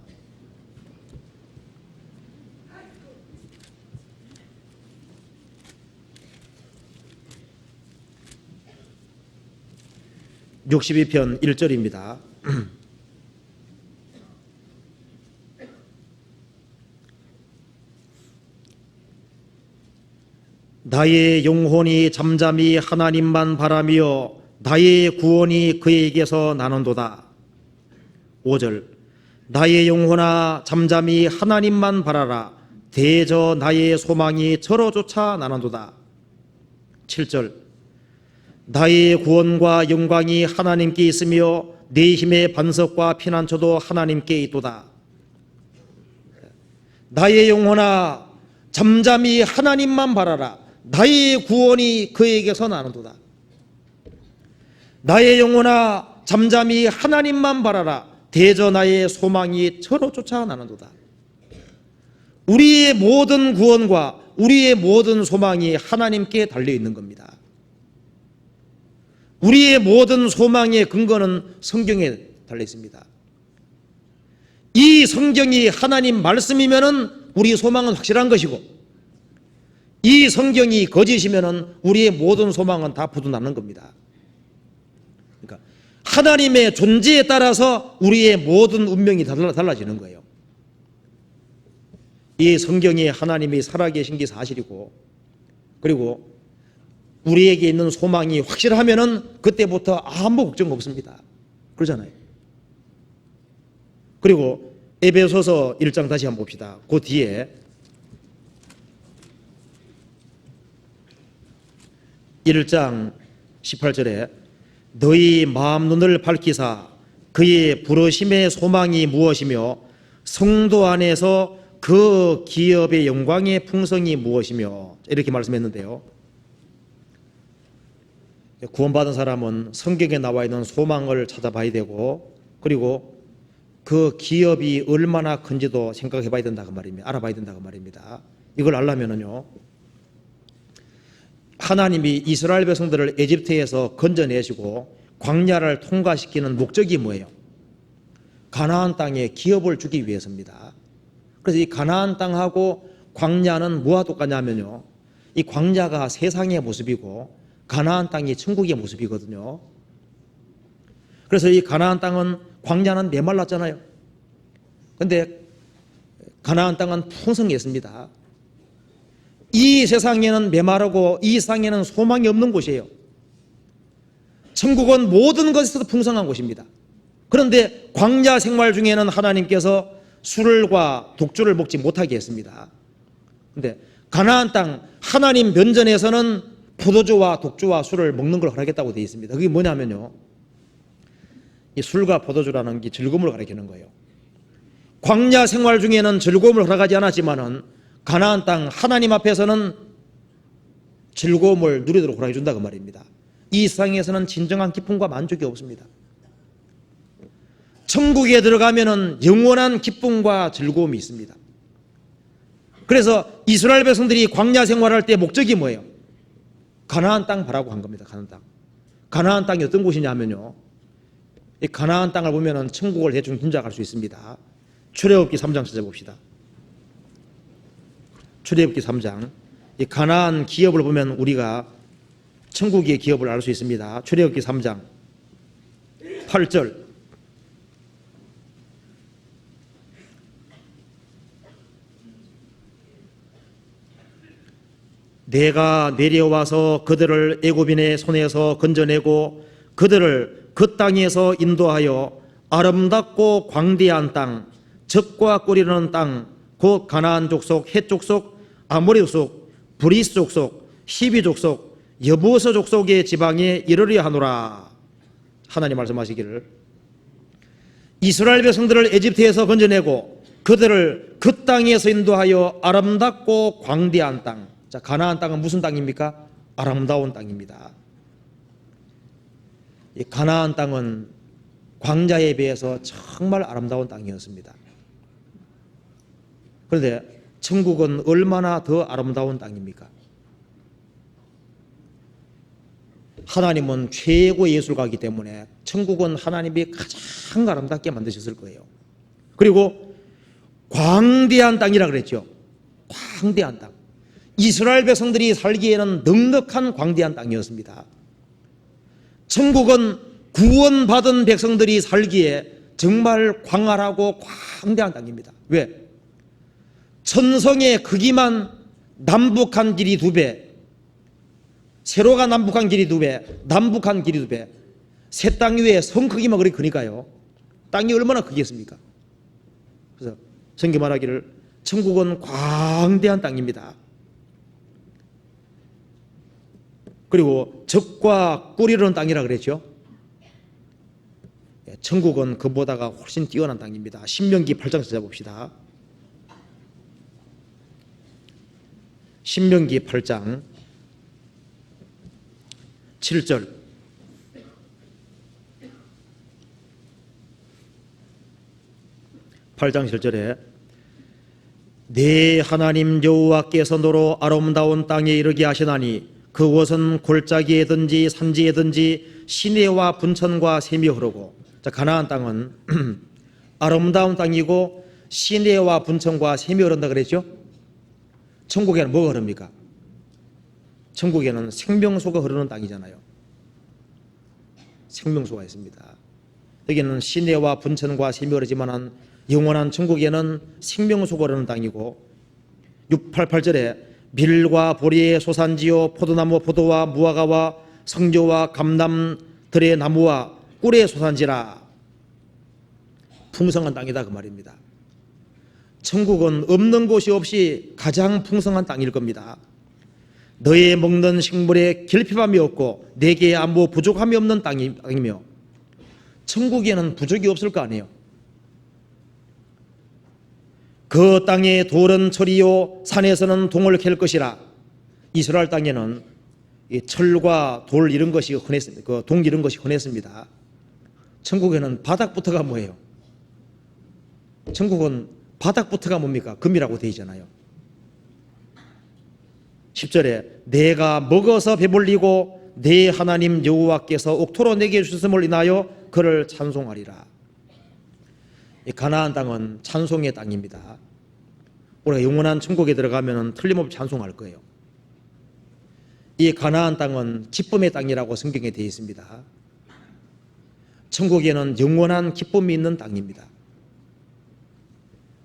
(62편) 1절입니다. 나의 영혼이 잠잠히 하나님만 바라며 나의 구원이 그에게서 나는도다. 5절 나의 영혼아 잠잠히 하나님만 바라라. 대저 나의 소망이 저로 쫓아 나는도다. 7절 나의 구원과 영광이 하나님께 있으며 내 힘의 반석과 피난처도 하나님께 있도다. 나의 영혼아 잠잠히 하나님만 바라라. 나의 구원이 그에게서 나는도다. 나의 영혼아 잠잠히 하나님만 바라라. 대저 나의 소망이 저로 쫓아 나는도다. 우리의 모든 구원과 우리의 모든 소망이 하나님께 달려 있는 겁니다. 우리의 모든 소망의 근거는 성경에 달려 있습니다. 이 성경이 하나님 말씀이면은 우리 소망은 확실한 것이고, 이 성경이 거짓이면은 우리의 모든 소망은 다 부도나는 겁니다. 그러니까 하나님의 존재에 따라서 우리의 모든 운명이 달라지는 거예요. 이 성경이 하나님이 살아계신 게 사실이고, 그리고 우리에게 있는 소망이 확실하면은 그때부터 아무 걱정 없습니다. 그러잖아요. 그리고 에베소서 1장 다시 한번 봅시다. 그 뒤에 1장 18절에 너희 마음 눈을 밝히사 그의 부르심의 소망이 무엇이며 성도 안에서 그 기업의 영광의 풍성이 무엇이며, 이렇게 말씀했는데요. 구원받은 사람은 성경에 나와 있는 소망을 찾아봐야 되고, 그리고 그 기업이 얼마나 큰지도 생각해 봐야 된다고 말입니다. 알아봐야 된다고 말입니다. 이걸 알려면은요, 하나님이 이스라엘 백성들을 에집트에서 건져내시고 광야를 통과시키는 목적이 뭐예요? 가나안 땅에 기업을 주기 위해서입니다. 그래서 이 가나안 땅하고 광야는 뭐와 똑같냐면요, 이 광야가 세상의 모습이고 가나안 땅이 천국의 모습이거든요. 그래서 이 가나안 땅은, 광야는 메말랐잖아요. 그런데 가나안 땅은 풍성했습니다. 이 세상에는 메마르고 이 세상에는 소망이 없는 곳이에요. 천국은 모든 것에서도 풍성한 곳입니다. 그런데 광야 생활 중에는 하나님께서 술과 독주를 먹지 못하게 했습니다. 그런데 가나안 땅 하나님 면전에서는 포도주와 독주와 술을 먹는 걸 허락했다고 되어 있습니다. 그게 뭐냐면요, 이 술과 포도주라는 게 즐거움을 가리키는 거예요. 광야 생활 중에는 즐거움을 허락하지 않았지만은 가나안 땅 하나님 앞에서는 즐거움을 누리도록 허락해 준다고 말입니다. 이 세상에서는 진정한 기쁨과 만족이 없습니다. 천국에 들어가면은 영원한 기쁨과 즐거움이 있습니다. 그래서 이스라엘 백성들이 광야 생활할 때 목적이 뭐예요? 가나안 땅 바라고 한 겁니다. 가나안 땅. 가나안 땅이 어떤 곳이냐면요, 이 가나안 땅을 보면은 천국을 대충 짐작할 수 있습니다. 출애굽기 3장 찾아봅시다. 출애굽기 3장. 이 가나안 기업을 보면 우리가 천국의 기업을 알 수 있습니다. 출애굽기 3장 8절. 내가 내려와서 그들을 애굽인의 손에서 건져내고 그들을 그 땅에서 인도하여 아름답고 광대한 땅, 젖과 꿀이는 땅, 곧 가나안 족속, 헷 족속, 아모리 족속, 브리스 족속, 히비 족속, 여부서 족속의 지방에 이르려 하노라. 하나님 말씀하시기를, 이스라엘 백성들을 에집트에서 건져내고 그들을 그 땅에서 인도하여 아름답고 광대한 땅. 자, 가나안 땅은 무슨 땅입니까? 아름다운 땅입니다. 이 가나안 땅은 광야에 비해서 정말 아름다운 땅이었습니다. 그런데 천국은 얼마나 더 아름다운 땅입니까? 하나님은 최고의 예술가이기 때문에 천국은 하나님이 가장 아름답게 만드셨을 거예요. 그리고 광대한 땅이라 그랬죠. 광대한 땅. 이스라엘 백성들이 살기에는 넉넉한 광대한 땅이었습니다. 천국은 구원받은 백성들이 살기에 정말 광활하고 광대한 땅입니다. 왜? 천성의 크기만 남북한 길이 2배, 세로가 남북한 길이 2배, 남북한 길이 2배. 새 땅 위에 성 크기만 그리 크니까요. 땅이 얼마나 크겠습니까? 그래서 성경 말하기를 천국은 광대한 땅입니다. 그리고 적과 꿀이르는 땅이라 그랬죠. 천국은 그보다가 훨씬 뛰어난 땅입니다. 신명기 8장 찾아봅시다. 신명기 8장 7절. (8장 7절에) 내 하나님 여호와께서 너로 아름다운 땅에 이르게 하시나니 그곳은 골짜기에든지 산지에든지 시내와 분천과 샘이 흐르고. 자, 가나안 땅은 아름다운 땅이고 시내와 분천과 샘이 흐른다 그랬죠. 천국에는 뭐가 흐릅니까? 천국에는 생명수가 흐르는 땅이잖아요. 생명수가 있습니다. 여기는 시내와 분천과 샘이 흐르지만 영원한 천국에는 생명수가 흐르는 땅이고, 688절에 밀과 보리의 소산지요 포도나무 포도와 무화과와 성조와 감람들의 나무와 꿀의 소산지라. 풍성한 땅이다 그 말입니다. 천국은 없는 곳이 없이 가장 풍성한 땅일 겁니다. 너의 먹는 식물에 결핍함이 없고 내게 아무 부족함이 없는 땅이며, 천국에는 부족이 없을 거 아니에요. 그 땅의 돌은 철이요 산에서는 동을 캘 것이라. 이스라엘 땅에는 이 철과 돌 이런 것이 흔했습니다. 그 동 이런 것이 흔했습니다. 천국에는 바닥부터가 뭐예요? 천국은 바닥부터가 뭡니까? 금이라고 되어 있잖아요. 10절에 내가 먹어서 배불리고 내 하나님 여호와께서 옥토로 내게 주셨음을 인하여 그를 찬송하리라. 이 가나안 땅은 찬송의 땅입니다. 우리가 영원한 천국에 들어가면 틀림없이 찬송할 거예요. 이 가나안 땅은 기쁨의 땅이라고 성경에 되어 있습니다. 천국에는 영원한 기쁨이 있는 땅입니다.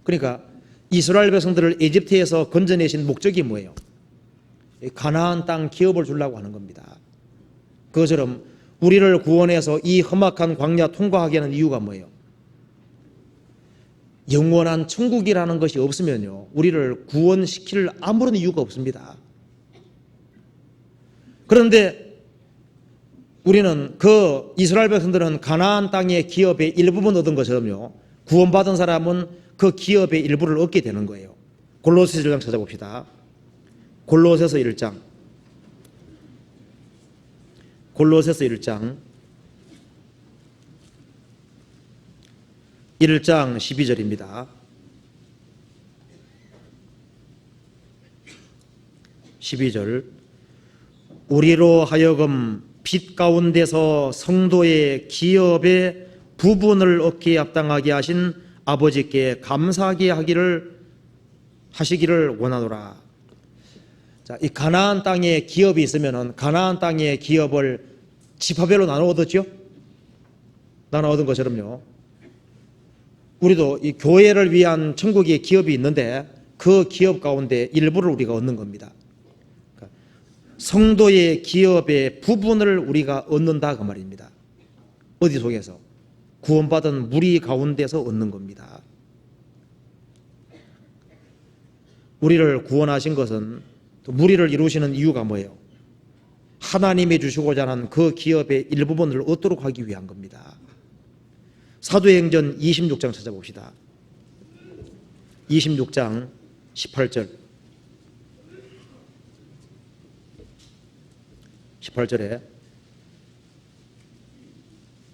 그러니까 이스라엘 백성들을 에집트에서 건져내신 목적이 뭐예요? 가나안 땅 기업을 주려고 하는 겁니다. 그것처럼 우리를 구원해서 이 험악한 광야 통과하게 하는 이유가 뭐예요? 영원한 천국이라는 것이 없으면요, 우리를 구원시킬 아무런 이유가 없습니다. 그런데 우리는 그 이스라엘 백성들은 가나안 땅의 기업의 일부분 얻은 것처럼요, 구원받은 사람은 그 기업의 일부를 얻게 되는 거예요. 골로새서 1장 찾아봅시다. 골로새서 1장 1장 12절입니다. 12절 우리로 하여금 빛 가운데서 성도의 기업의 부분을 얻기에 합당하게 하신 아버지께 감사하게 하시기를 원하노라. 자, 이 가나안 땅에 기업이 있으면은 가나안 땅의 기업을 지파별로 나눠 얻었죠? 나눠 얻은 것처럼요, 우리도 이 교회를 위한 천국의 기업이 있는데 그 기업 가운데 일부를 우리가 얻는 겁니다. 그러니까 성도의 기업의 부분을 우리가 얻는다 그 말입니다. 어디 속에서? 구원받은 무리 가운데서 얻는 겁니다. 우리를 구원하신 것은, 또 무리를 이루시는 이유가 뭐예요? 하나님이 주시고자 하는 그 기업의 일부분을 얻도록 하기 위한 겁니다. 사도행전 26장 찾아봅시다. 26장 18절 18절에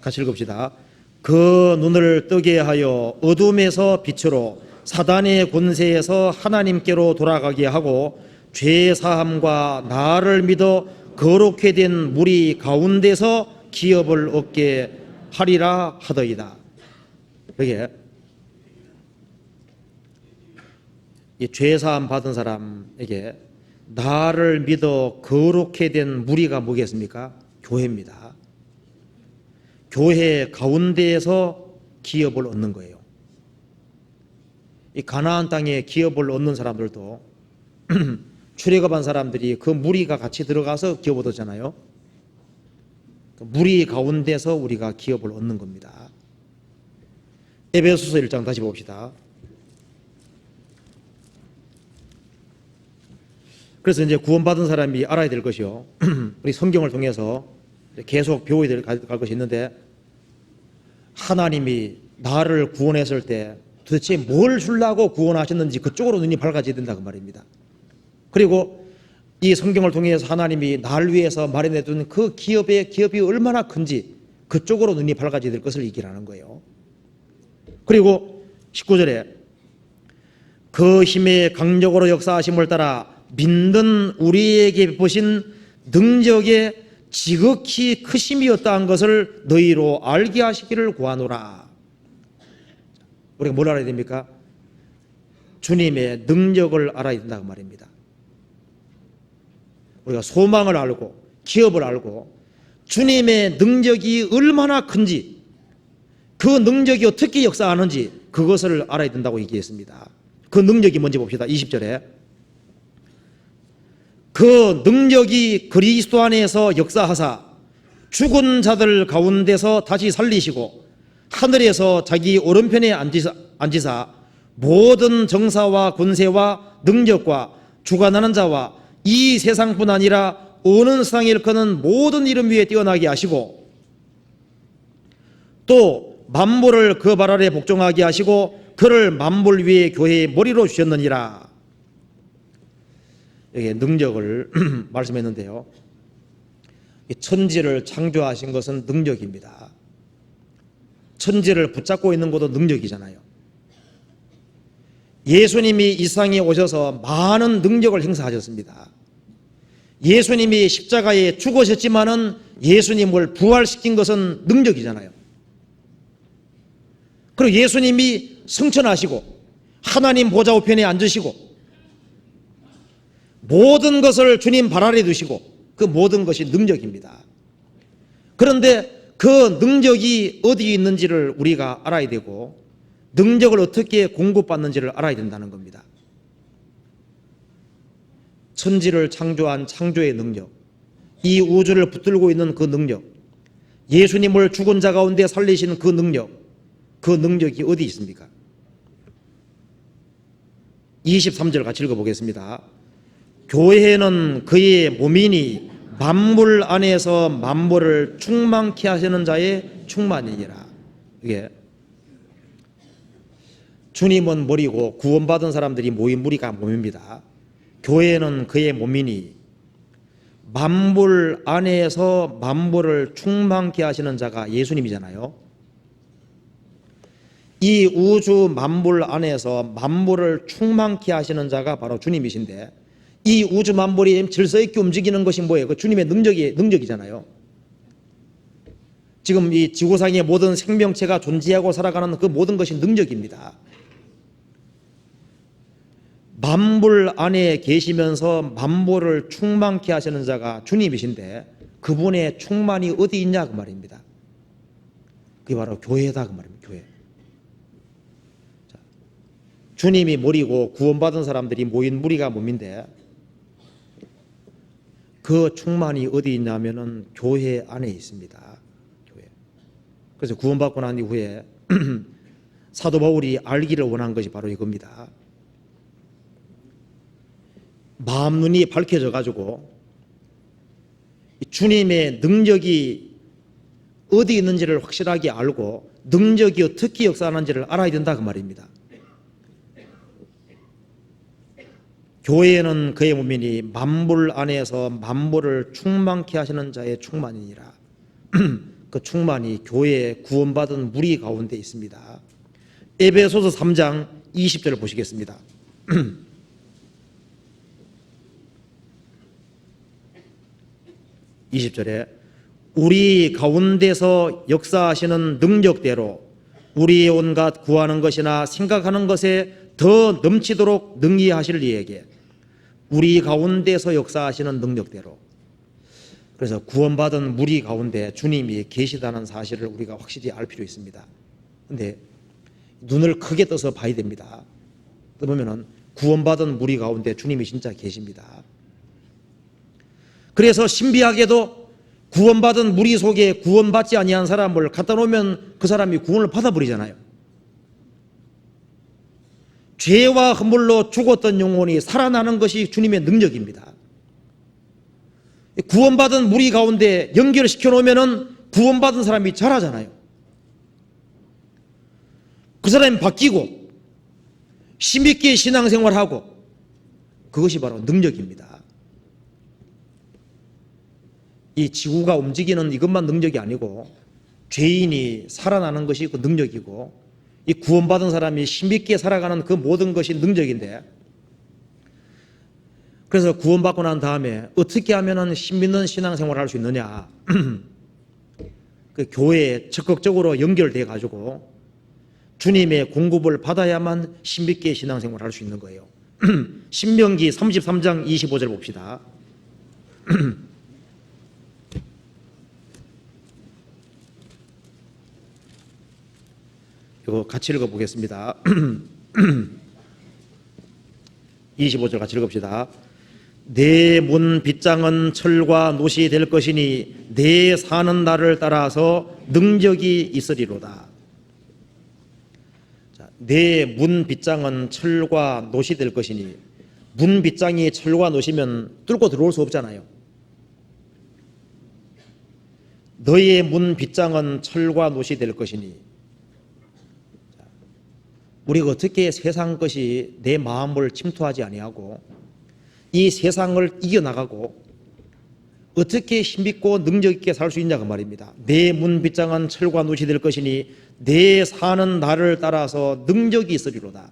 같이 읽읍시다. 그 눈을 뜨게 하여 어둠에서 빛으로 사단의 권세에서 하나님께로 돌아가게 하고 죄사함과 나를 믿어 거룩해 된 무리 가운데서 기업을 얻게 하리라 하더이다. 여기에 이 죄사함 받은 사람에게 나를 믿어 거룩해 된 무리가 뭐겠습니까? 교회입니다. 교회 가운데에서 기업을 얻는 거예요. 이 가나안 땅에 기업을 얻는 사람들도 출애굽한 사람들이 그 무리가 같이 들어가서 기업 얻었잖아요. 그 무리 가운데서 우리가 기업을 얻는 겁니다. 에베소서 1장 다시 봅시다. 그래서 이제 구원받은 사람이 알아야 될 것이요. 우리 성경을 통해서 계속 배워야 갈 것이 있는데, 하나님이 나를 구원했을 때 도대체 뭘 주려고 구원하셨는지 그쪽으로 눈이 밝아져야 된다 그 말입니다. 그리고 이 성경을 통해서 하나님이 나를 위해서 마련해둔 그 기업이 얼마나 큰지 그쪽으로 눈이 밝아져야 될 것을 얘기하는 거예요. 그리고 19절에 그 힘의 강력으로 역사하심을 따라 믿는 우리에게 베푸신 능력의 지극히 크심이었다는 것을 너희로 알게 하시기를 구하노라. 우리가 뭘 알아야 됩니까? 주님의 능력을 알아야 된다고 말입니다. 우리가 소망을 알고 기업을 알고 주님의 능력이 얼마나 큰지, 그 능력이 어떻게 역사하는지 그것을 알아야 된다고 얘기했습니다. 그 능력이 뭔지 봅시다. 20절에 그 능력이 그리스도 안에서 역사하사 죽은 자들 가운데서 다시 살리시고 하늘에서 자기 오른편에 앉으사 모든 정사와 권세와 능력과 주관하는 자와 이 세상뿐 아니라 어느 세상에 일컫는 모든 이름 위에 뛰어나게 하시고 또 만물을 그 발 아래 복종하게 하시고 그를 만물 위에 교회의 머리로 주셨느니라. 여기 능력을 말씀했는데요. 천지를 창조하신 것은 능력입니다. 천지를 붙잡고 있는 것도 능력이잖아요. 예수님이 이 세상에 오셔서 많은 능력을 행사하셨습니다. 예수님이 십자가에 죽으셨지만은 예수님을 부활시킨 것은 능력이잖아요. 그리고 예수님이 승천하시고 하나님 보좌 우편에 앉으시고 모든 것을 주님 발 아래 두시고 그 모든 것이 능력입니다. 그런데 그 능력이 어디에 있는지를 우리가 알아야 되고 능력을 어떻게 공급받는지를 알아야 된다는 겁니다. 천지를 창조한 창조의 능력, 이 우주를 붙들고 있는 그 능력, 예수님을 죽은 자 가운데 살리신 그 능력, 그 능력이 어디 있습니까? 23절 같이 읽어보겠습니다. 교회는 그의 몸이니 만물 안에서 만물을 충만케 하시는 자의 충만이니라. 이게 주님은 머리고 구원받은 사람들이 모인 무리가 몸입니다. 교회는 그의 몸이니 만물 안에서 만물을 충만케 하시는 자가 예수님이잖아요. 이 우주 만물 안에서 만물을 충만케 하시는 자가 바로 주님이신데, 이 우주 만물이 질서 있게 움직이는 것이 뭐예요? 그 주님의 능력이잖아요. 지금 이 지구상의 모든 생명체가 존재하고 살아가는 그 모든 것이 능력입니다. 만물 안에 계시면서 만물을 충만케 하시는 자가 주님이신데 그분의 충만이 어디 있냐 그 말입니다. 그게 바로 교회다 그 말입니다. 교회. 자, 주님이 머리고 구원받은 사람들이 모인 무리가 몸인데 그 충만이 어디 있냐면은 교회 안에 있습니다. 교회. 그래서 구원받고 난 이후에 사도 바울이 알기를 원한 것이 바로 이겁니다. 마음 눈이 밝혀져 가지고 주님의 능력이 어디 있는지를 확실하게 알고 능력이 어떻게 역사하는지를 알아야 된다 그 말입니다. 교회는 그의 몸이니 만물 안에서 만물을 충만케 하시는 자의 충만이니라. 그 충만이 교회에 구원받은 무리 가운데 있습니다. 에베소서 3장 20절을 보시겠습니다. 20절에 우리 가운데서 역사하시는 능력대로 우리의 온갖 구하는 것이나 생각하는 것에 더 넘치도록 능히 하실 이에게 우리 가운데서 역사하시는 능력대로. 그래서 구원받은 무리 가운데 주님이 계시다는 사실을 우리가 확실히 알 필요 있습니다. 그런데 눈을 크게 떠서 봐야 됩니다. 그러면은 구원받은 무리 가운데 주님이 진짜 계십니다. 그래서 신비하게도 구원받은 무리 속에 구원받지 아니한 사람을 갖다 놓으면 그 사람이 구원을 받아버리잖아요. 죄와 허물로 죽었던 영혼이 살아나는 것이 주님의 능력입니다. 구원받은 무리 가운데 연결시켜 놓으면 구원받은 사람이 잘하잖아요. 그 사람이 바뀌고 힘있게 신앙생활하고, 그것이 바로 능력입니다. 이 지구가 움직이는 이것만 능력이 아니고 죄인이 살아나는 것이 그 능력이고, 이 구원받은 사람이 힘있게 살아가는 그 모든 것이 능력인데, 그래서 구원받고 난 다음에 어떻게 하면 힘있는 신앙생활을 할 수 있느냐. 그 교회에 적극적으로 연결돼 가지고 주님의 공급을 받아야만 힘있게 신앙생활을 할 수 있는 거예요. 신명기 33장 25절 봅시다. 이거 같이 읽어보겠습니다. 25절 같이 읽읍시다. 내 문 빗장은 철과 노시 될 것이니 내 사는 날을 따라서 능력이 있으리로다. 내 문 빗장은 철과 노시 될 것이니, 문 빗장이 철과 노시면 뚫고 들어올 수 없잖아요. 너의 문 빗장은 철과 노시 될 것이니, 우리가 어떻게 세상 것이 내 마음을 침투하지 아니하고 이 세상을 이겨나가고 어떻게 힘있고 능력있게 살 수 있냐고 말입니다. 내 문 빗장은 철과 노시 될 것이니 내 사는 날을 따라서 능력이 있으리로다.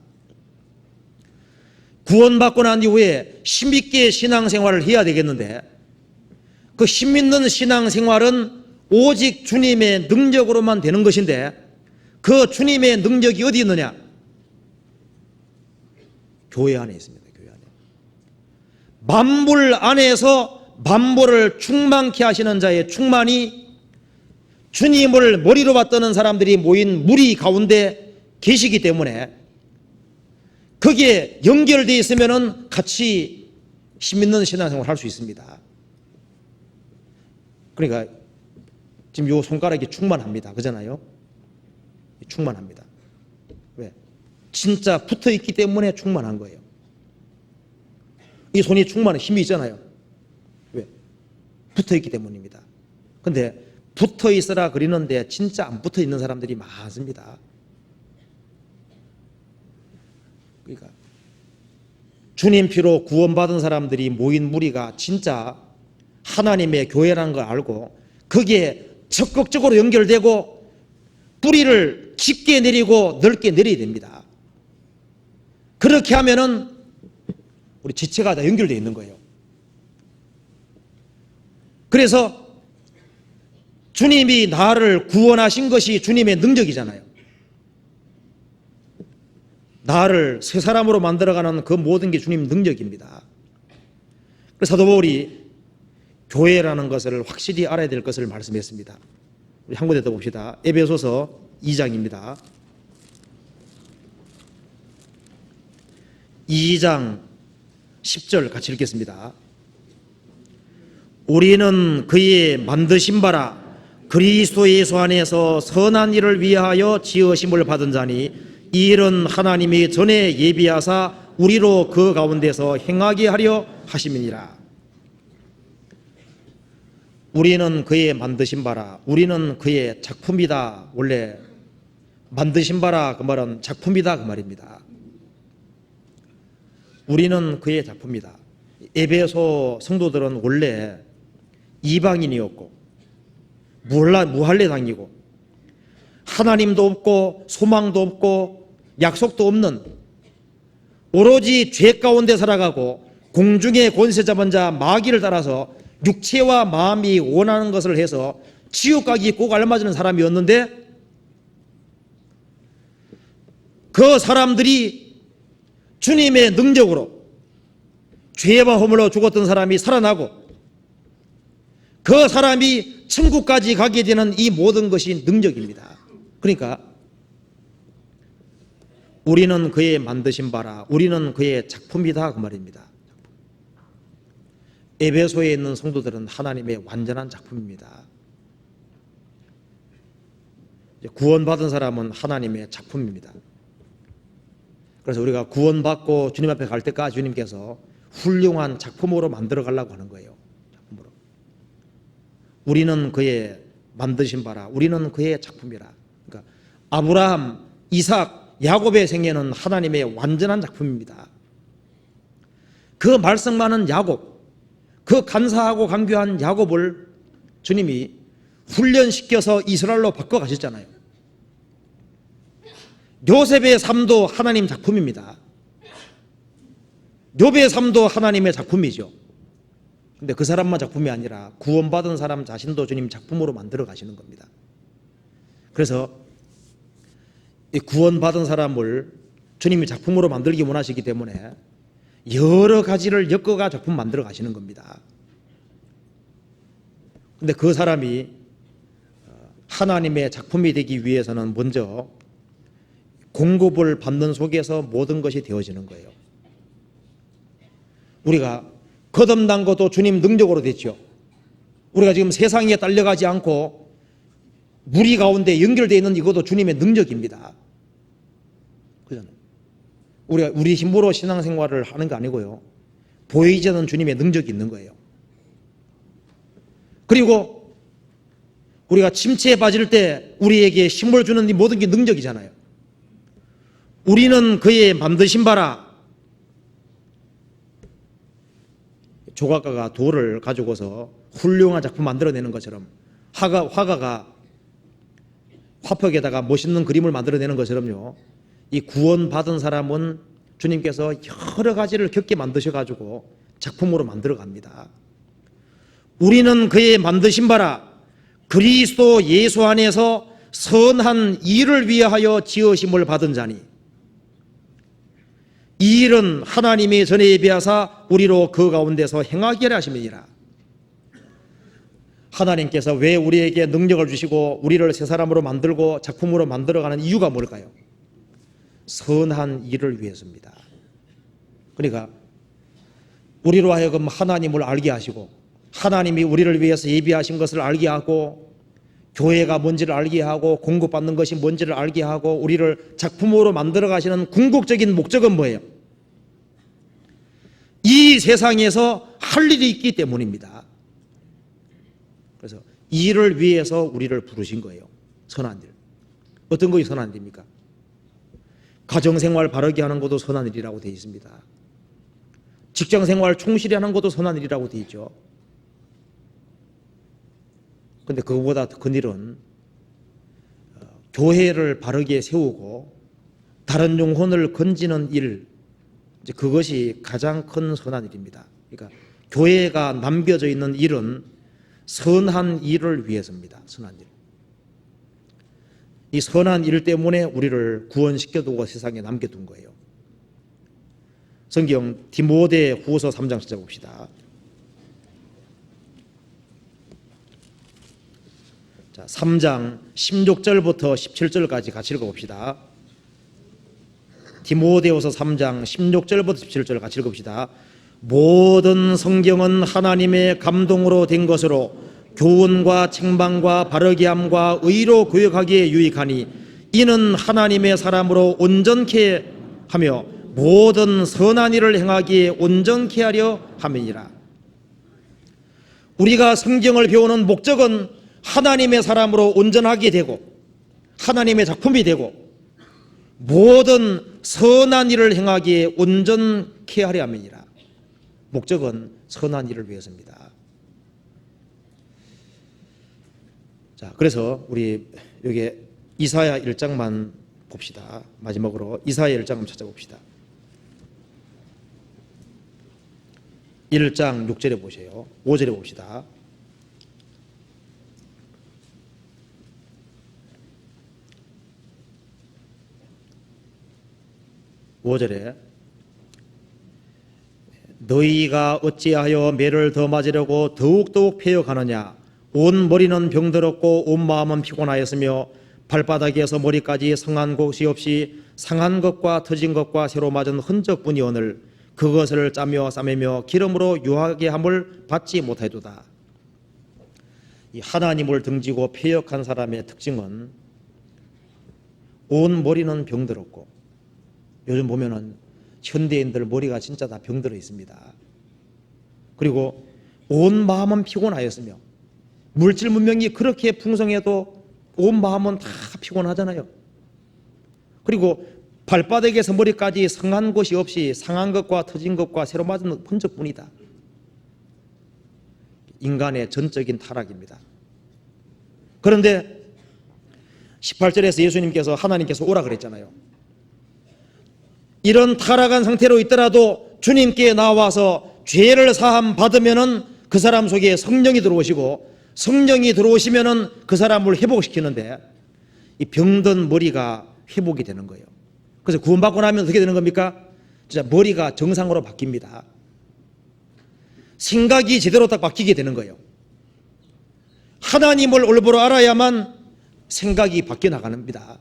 구원받고 난 이후에 힘있게 신앙생활을 해야 되겠는데, 그 힘있는 신앙생활은 오직 주님의 능력으로만 되는 것인데, 그 주님의 능력이 어디 있느냐? 교회 안에 있습니다. 교회 안에. 만물 안에서 만물을 충만케 하시는 자의 충만이 주님을 머리로 받드는 사람들이 모인 무리 가운데 계시기 때문에, 거기에 연결되어 있으면 같이 힘있는 신앙생활을 할 수 있습니다. 그러니까 지금 요 손가락이 충만합니다. 그잖아요? 충만합니다. 왜? 진짜 붙어 있기 때문에 충만한 거예요. 이 손이 충만한 힘이 있잖아요. 왜? 붙어 있기 때문입니다. 근데 붙어 있어라 그리는데 진짜 안 붙어 있는 사람들이 많습니다. 그러니까 주님 피로 구원받은 사람들이 모인 무리가 진짜 하나님의 교회라는 걸 알고 거기에 적극적으로 연결되고 뿌리를 깊게 내리고 넓게 내려야 됩니다. 그렇게 하면은 우리 지체가 다 연결되어 있는 거예요. 그래서 주님이 나를 구원하신 것이 주님의 능력이잖아요. 나를 새 사람으로 만들어가는 그 모든 게 주님 능력입니다. 그래서 사도 바울이 교회라는 것을 확실히 알아야 될 것을 말씀했습니다. 우리 한 군데 더 봅시다. 에베소서 2장입니다. 2장 10절 같이 읽겠습니다. 우리는 그의 만드신 바라 그리스도 예수 안에서 선한 일을 위하여 지으심을 받은 자니, 이 일은 하나님이 전에 예비하사 우리로 그 가운데서 행하게 하려 하심이니라. 우리는 그의 만드신 바라, 우리는 그의 작품이다. 원래 만드신 바라 그 말은 작품이다 그 말입니다. 우리는 그의 작품이다. 에베소 성도들은 원래 이방인이었고 무할례당이고 하나님도 없고 소망도 없고 약속도 없는 오로지 죄 가운데 살아가고 공중의 권세 잡은 자 마귀를 따라서 육체와 마음이 원하는 것을 해서 지옥 가기 꼭 알맞은 사람이었는데, 그 사람들이 주님의 능력으로 죄와 허물로 죽었던 사람이 살아나고 그 사람이 천국까지 가게 되는 이 모든 것이 능력입니다. 그러니까 우리는 그의 만드신 바라, 우리는 그의 작품이다 그 말입니다. 에베소에 있는 성도들은 하나님의 완전한 작품입니다. 구원받은 사람은 하나님의 작품입니다. 그래서 우리가 구원받고 주님 앞에 갈 때까지 주님께서 훌륭한 작품으로 만들어 가려고 하는 거예요. 작품으로. 우리는 그의 만드신 바라, 우리는 그의 작품이라. 그러니까 아브라함, 이삭, 야곱의 생애는 하나님의 완전한 작품입니다. 그 말씀 많은 야곱, 그 간사하고 간교한 야곱을 주님이 훈련시켜서 이스라엘로 바꿔 가셨잖아요. 요셉의 삶도 하나님 작품입니다. 욥의 삶도 하나님의 작품이죠. 근데 그 사람만 작품이 아니라 구원받은 사람 자신도 주님 작품으로 만들어 가시는 겁니다. 그래서 이 구원받은 사람을 주님이 작품으로 만들기 원하시기 때문에 여러 가지를 엮어가 작품 만들어 가시는 겁니다. 근데 그 사람이 하나님의 작품이 되기 위해서는 먼저 공급을 받는 속에서 모든 것이 되어지는 거예요. 우리가 거듭난 것도 주님 능력으로 됐죠. 우리가 지금 세상에 딸려가지 않고 무리 가운데 연결되어 있는 이것도 주님의 능력입니다. 그잖아요. 우리가 우리 힘으로 신앙생활을 하는 거 아니고요. 보이지 않는 주님의 능력이 있는 거예요. 그리고 우리가 침체에 빠질 때 우리에게 힘을 주는 이 모든 게 능력이잖아요. 우리는 그의 만드신 바라. 조각가가 돌을 가지고서 훌륭한 작품 만들어내는 것처럼 화가가 화폭에다가 멋있는 그림을 만들어내는 것처럼요. 이 구원받은 사람은 주님께서 여러 가지를 겪게 만드셔가지고 작품으로 만들어갑니다. 우리는 그의 만드신 바라 그리스도 예수 안에서 선한 일을 위하여 지으심을 받은 자니 이 일은 하나님이 전에 예비하사 우리로 그 가운데서 행하게 하려 하심이니라. 하나님께서 왜 우리에게 능력을 주시고 우리를 새 사람으로 만들고 작품으로 만들어가는 이유가 뭘까요? 선한 일을 위해서입니다. 그러니까 우리로 하여금 하나님을 알게 하시고 하나님이 우리를 위해서 예비하신 것을 알게 하고 교회가 뭔지를 알게 하고 공급받는 것이 뭔지를 알게 하고 우리를 작품으로 만들어 가시는 궁극적인 목적은 뭐예요? 이 세상에서 할 일이 있기 때문입니다. 그래서 이 일을 위해서 우리를 부르신 거예요. 선한 일. 어떤 것이 선한 일입니까? 가정생활 바르게 하는 것도 선한 일이라고 되어 있습니다. 직장생활 충실히 하는 것도 선한 일이라고 되어 있죠. 그런데 그거보다 더 큰 일은 교회를 바르게 세우고 다른 영혼을 건지는 일, 이제 그것이 가장 큰 선한 일입니다. 그러니까 교회가 남겨져 있는 일은 선한 일을 위해서입니다. 선한 일. 이 선한 일 때문에 우리를 구원시켜두고 세상에 남겨둔 거예요. 성경 디모데 후서 3장 찾아봅시다. 자, 3장 16절부터 17절까지 같이 읽어봅시다. 디모데후서 3장 16절부터 17절 같이 읽읍시다. 모든 성경은 하나님의 감동으로 된 것으로 교훈과 책망과 바르게 함과 의로 교육하기에 유익하니 이는 하나님의 사람으로 온전케 하며 모든 선한 일을 행하기에 온전케 하려 함이니라. 우리가 성경을 배우는 목적은 하나님의 사람으로 온전하게 되고 하나님의 작품이 되고 모든 선한 일을 행하기에 온전케 하려 함이니라. 목적은 선한 일을 위해서입니다. 자, 그래서 우리 여기 이사야 1장만 봅시다. 마지막으로 이사야 1장 한번 찾아봅시다. 1장 6절에 보세요. 5절에 봅시다. (5절에) 너희가 어찌하여 매를 더 맞으려고 더욱더욱 패여가느냐. 온 머리는 병들었고 온 마음은 피곤하였으며 발바닥에서 머리까지 상한 곳이 없이 상한 것과 터진 것과 새로 맞은 흔적뿐이오늘 그것을 짜며 싸매며 기름으로 유하게 함을 받지 못하도다. 이 하나님을 등지고 패역한 사람의 특징은 온 머리는 병들었고, 요즘 보면은 현대인들 머리가 진짜 다 병들어 있습니다. 그리고 온 마음은 피곤하였으며, 물질 문명이 그렇게 풍성해도 온 마음은 다 피곤하잖아요. 그리고 발바닥에서 머리까지 상한 곳이 없이 상한 것과 터진 것과 새로 맞은 흔적뿐이다. 인간의 전적인 타락입니다. 그런데 18절에서 예수님께서, 하나님께서 오라 그랬잖아요. 이런 타락한 상태로 있더라도 주님께 나와서 죄를 사함 받으면은 그 사람 속에 성령이 들어오시고, 성령이 들어오시면은 그 사람을 회복시키는데, 이 병든 머리가 회복이 되는 거예요. 그래서 구원받고 나면 어떻게 되는 겁니까? 진짜 머리가 정상으로 바뀝니다. 생각이 제대로 딱 바뀌게 되는 거예요. 하나님을 올바로 알아야만 생각이 바뀌어 나갑니다.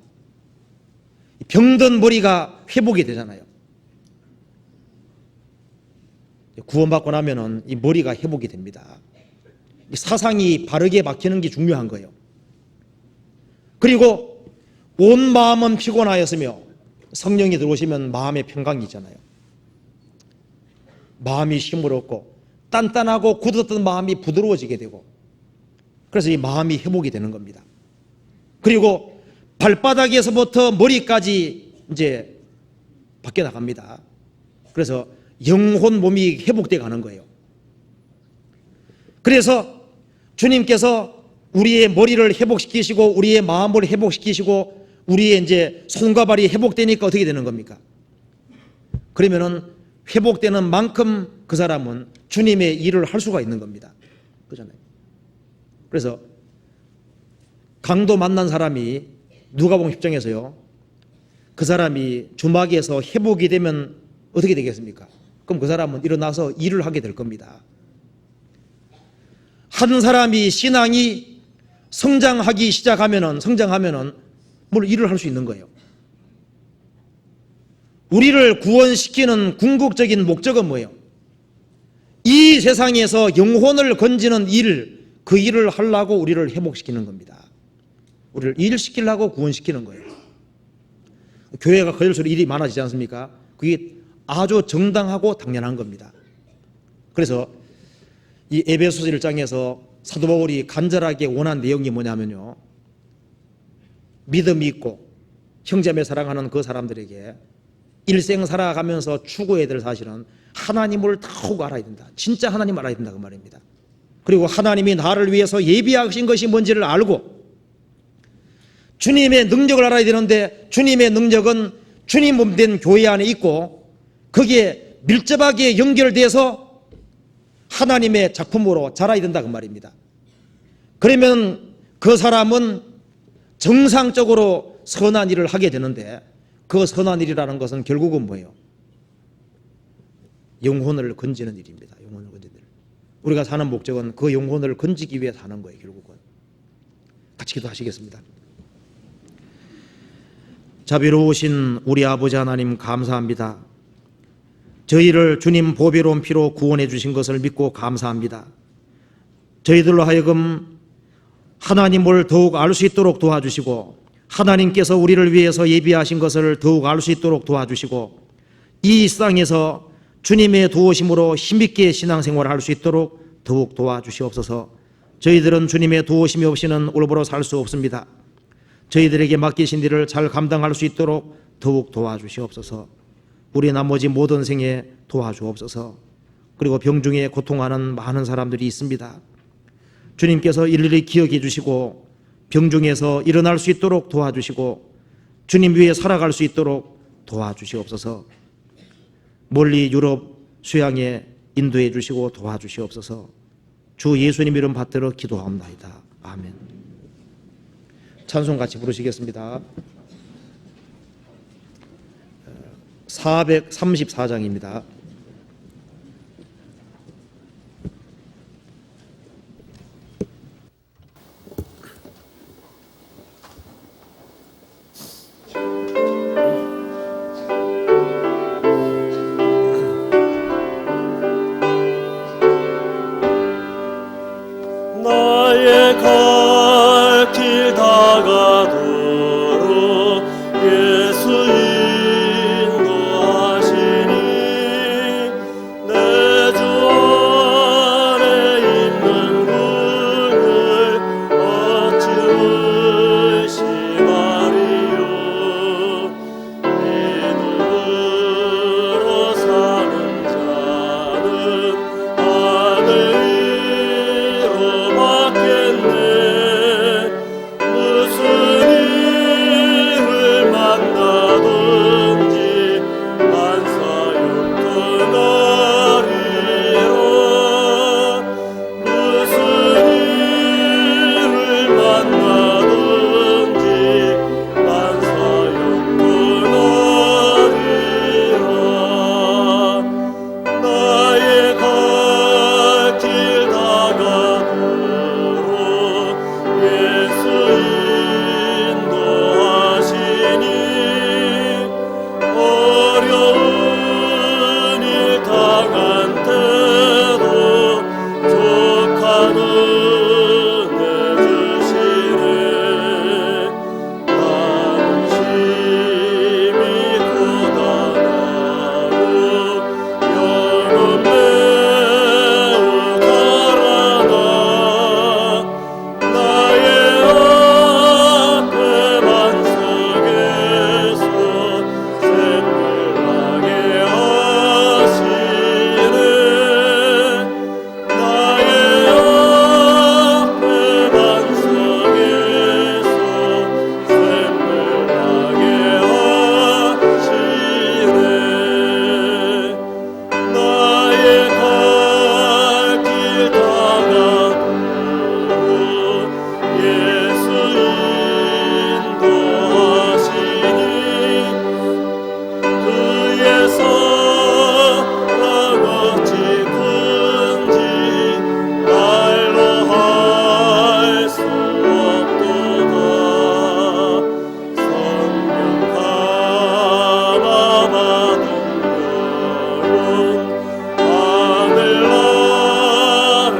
병든 머리가 회복이 되잖아요. 구원받고 나면은 이 머리가 회복이 됩니다. 사상이 바르게 바뀌는 게 중요한 거예요. 그리고 온 마음은 피곤하였으며, 성령이 들어오시면 마음의 평강이 있잖아요. 마음이 힘을 얻고 단단하고 굳었던 마음이 부드러워지게 되고, 그래서 이 마음이 회복이 되는 겁니다. 그리고 발바닥에서부터 머리까지 이제 바뀌어 나갑니다. 그래서 영혼 몸이 회복되어 가는 거예요. 그래서 주님께서 우리의 머리를 회복시키시고 우리의 마음을 회복시키시고 우리의 이제 손과 발이 회복되니까 어떻게 되는 겁니까? 그러면은 회복되는 만큼 그 사람은 주님의 일을 할 수가 있는 겁니다. 그렇잖아요. 그래서 강도 만난 사람이 누가복음 10장에서요, 그 사람이 주막에서 회복이 되면 어떻게 되겠습니까? 그럼 그 사람은 일어나서 일을 하게 될 겁니다. 한 사람이 신앙이 성장하기 시작하면은, 성장하면은 뭘 일을 할 수 있는 거예요. 우리를 구원시키는 궁극적인 목적은 뭐예요? 이 세상에서 영혼을 건지는 일, 그 일을 하려고 우리를 회복시키는 겁니다. 우리를 일시키려고 구원시키는 거예요. 교회가 거절수록 일이 많아지지 않습니까? 그게 아주 정당하고 당연한 겁니다. 그래서 이 에베소서 1장에서 사도 바울이 간절하게 원한 내용이 뭐냐면요, 믿음이 있고 형제매 사랑하는 그 사람들에게 일생 살아가면서 추구해야 될 사실은 하나님을 더욱 알아야 된다. 진짜 하나님 알아야 된다, 그 말입니다. 그리고 하나님이 나를 위해서 예비하신 것이 뭔지를 알고 주님의 능력을 알아야 되는데, 주님의 능력은 주님 몸 된 교회 안에 있고 거기에 밀접하게 연결돼서 하나님의 작품으로 자라야 된다, 그 말입니다. 그러면 그 사람은 정상적으로 선한 일을 하게 되는데, 그 선한 일이라는 것은 결국은 뭐예요? 영혼을 건지는 일입니다. 영혼을 건지는 일. 우리가 사는 목적은 그 영혼을 건지기 위해 사는 거예요. 결국은. 같이 기도하시겠습니다. 자비로우신 우리 아버지 하나님, 감사합니다. 저희를 주님 보배로운 피로 구원해 주신 것을 믿고 감사합니다. 저희들로 하여금 하나님을 더욱 알 수 있도록 도와주시고, 하나님께서 우리를 위해서 예비하신 것을 더욱 알 수 있도록 도와주시고, 이 세상에서 주님의 도우심으로 힘있게 신앙생활을 할 수 있도록 더욱 도와주시옵소서. 저희들은 주님의 도우심이 없이는 올바로 살 수 없습니다. 저희들에게 맡기신 일을 잘 감당할 수 있도록 더욱 도와주시옵소서. 우리 나머지 모든 생에 도와주옵소서. 그리고 병중에 고통하는 많은 사람들이 있습니다. 주님께서 일일이 기억해 주시고 병중에서 일어날 수 있도록 도와주시고 주님 위에 살아갈 수 있도록 도와주시옵소서. 멀리 유럽 수양에 인도해 주시고 도와주시옵소서. 주 예수님 이름 받들어 기도하옵나이다. 아멘. 찬송 같이 부르시겠습니다. 434장입니다. 나의 갈 길 다가도록 예수 인도하시니 내 주 안에 있는 분을 어찌 의심하리요. 믿음으로 사는 자는 하늘 위로 받겠네. 무슨 일을 만나든지 만사역동하리라. 무슨 일을 만나든지 만사역동하리라. 나의 갈 길 다가도록 예수 인도하시니 어려운 일 당한 때도 족한 은혜 주시네. 나는 심히 고단하고 영은 매우 가라나. 나의 앞에 반석에서 샘물나게 하시네. 나의 앞에 반석에서 샘물나게 하시네. 나의 갈 길 다가도록 예수 인도하시니 그의 사랑 어찌 큰지 말로 할 수 없도다. 성령 감화받은 영혼 하늘나라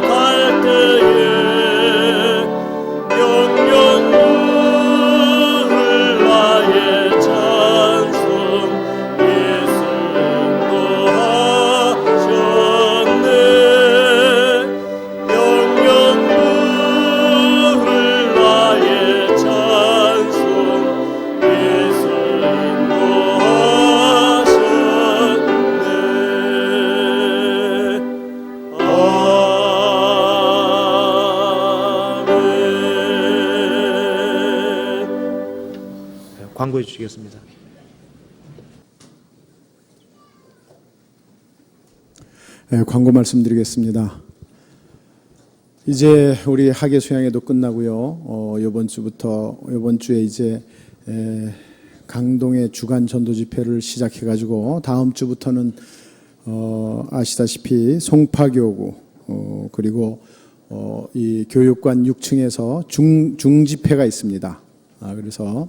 갈 때에 영영 누를 나의 찬송 예수 인도하셨네. 영영 누를 나의 찬송 예수 인도하셨네. 아멘. 광고해 주시겠습니다. 네, 광고 말씀드리겠습니다. 이제 우리 학예 수양회도 끝나고요. 이번 주에 이제 강동의 주간 전도 집회를 시작해가지고 다음 주부터는 아시다시피 송파교구 그리고 이 교육관 6층에서 중집회가 있습니다. 그래서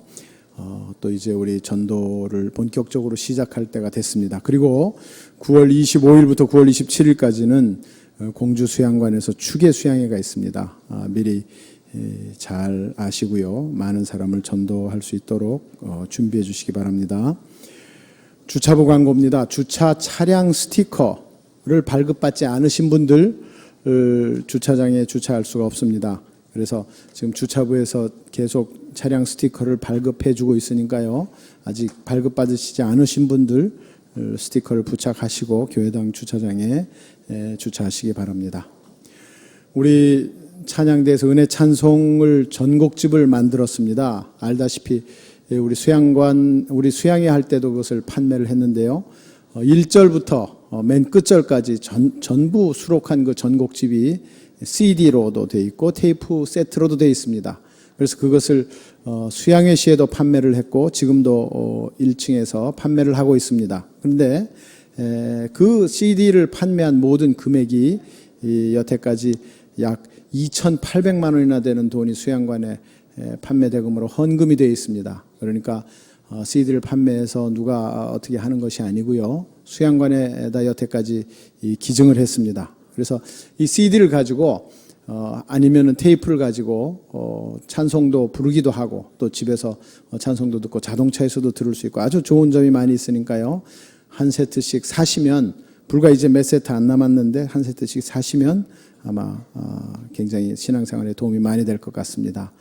또 이제 우리 전도를 본격적으로 시작할 때가 됐습니다. 그리고 9월 25일부터 9월 27일까지는 공주 수양관에서 추계 수양회가 있습니다. 미리 잘 아시고요. 많은 사람을 전도할 수 있도록 준비해 주시기 바랍니다. 주차부 광고입니다. 주차 차량 스티커를 발급받지 않으신 분들 주차장에 주차할 수가 없습니다. 그래서 지금 주차부에서 계속 차량 스티커를 발급해 주고 있으니까요. 아직 발급받으시지 않으신 분들 스티커를 부착하시고 교회당 주차장에 주차하시기 바랍니다. 우리 찬양대에서 은혜 찬송을 전곡집을 만들었습니다. 알다시피 우리 수양회 할 때도 그것을 판매를 했는데요. 1절부터 맨 끝절까지 전부 수록한 그 전곡집이 CD로도 돼 있고 테이프 세트로도 돼 있습니다. 그래서 그것을 수양회 시에도 판매를 했고 지금도 1층에서 판매를 하고 있습니다. 그런데 그 CD를 판매한 모든 금액이 여태까지 약 2,800만 원이나 되는 돈이 수양관에 판매 대금으로 헌금이 되어 있습니다. 그러니까 CD를 판매해서 누가 어떻게 하는 것이 아니고요. 수양관에다 여태까지 기증을 했습니다. 그래서 이 CD를 가지고 아니면은 테이프를 가지고 찬송도 부르기도 하고 또 집에서 찬송도 듣고 자동차에서도 들을 수 있고 아주 좋은 점이 많이 있으니까요. 한 세트씩 사시면 불과 이제 몇 세트 안 남았는데 한 세트씩 사시면 아마 굉장히 신앙생활에 도움이 많이 될 것 같습니다.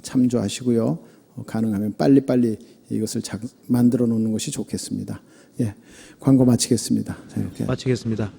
참조하시고요. 가능하면 빨리빨리 이것을 만들어 놓는 것이 좋겠습니다. 예, 광고 마치겠습니다. 자, 이렇게. 마치겠습니다.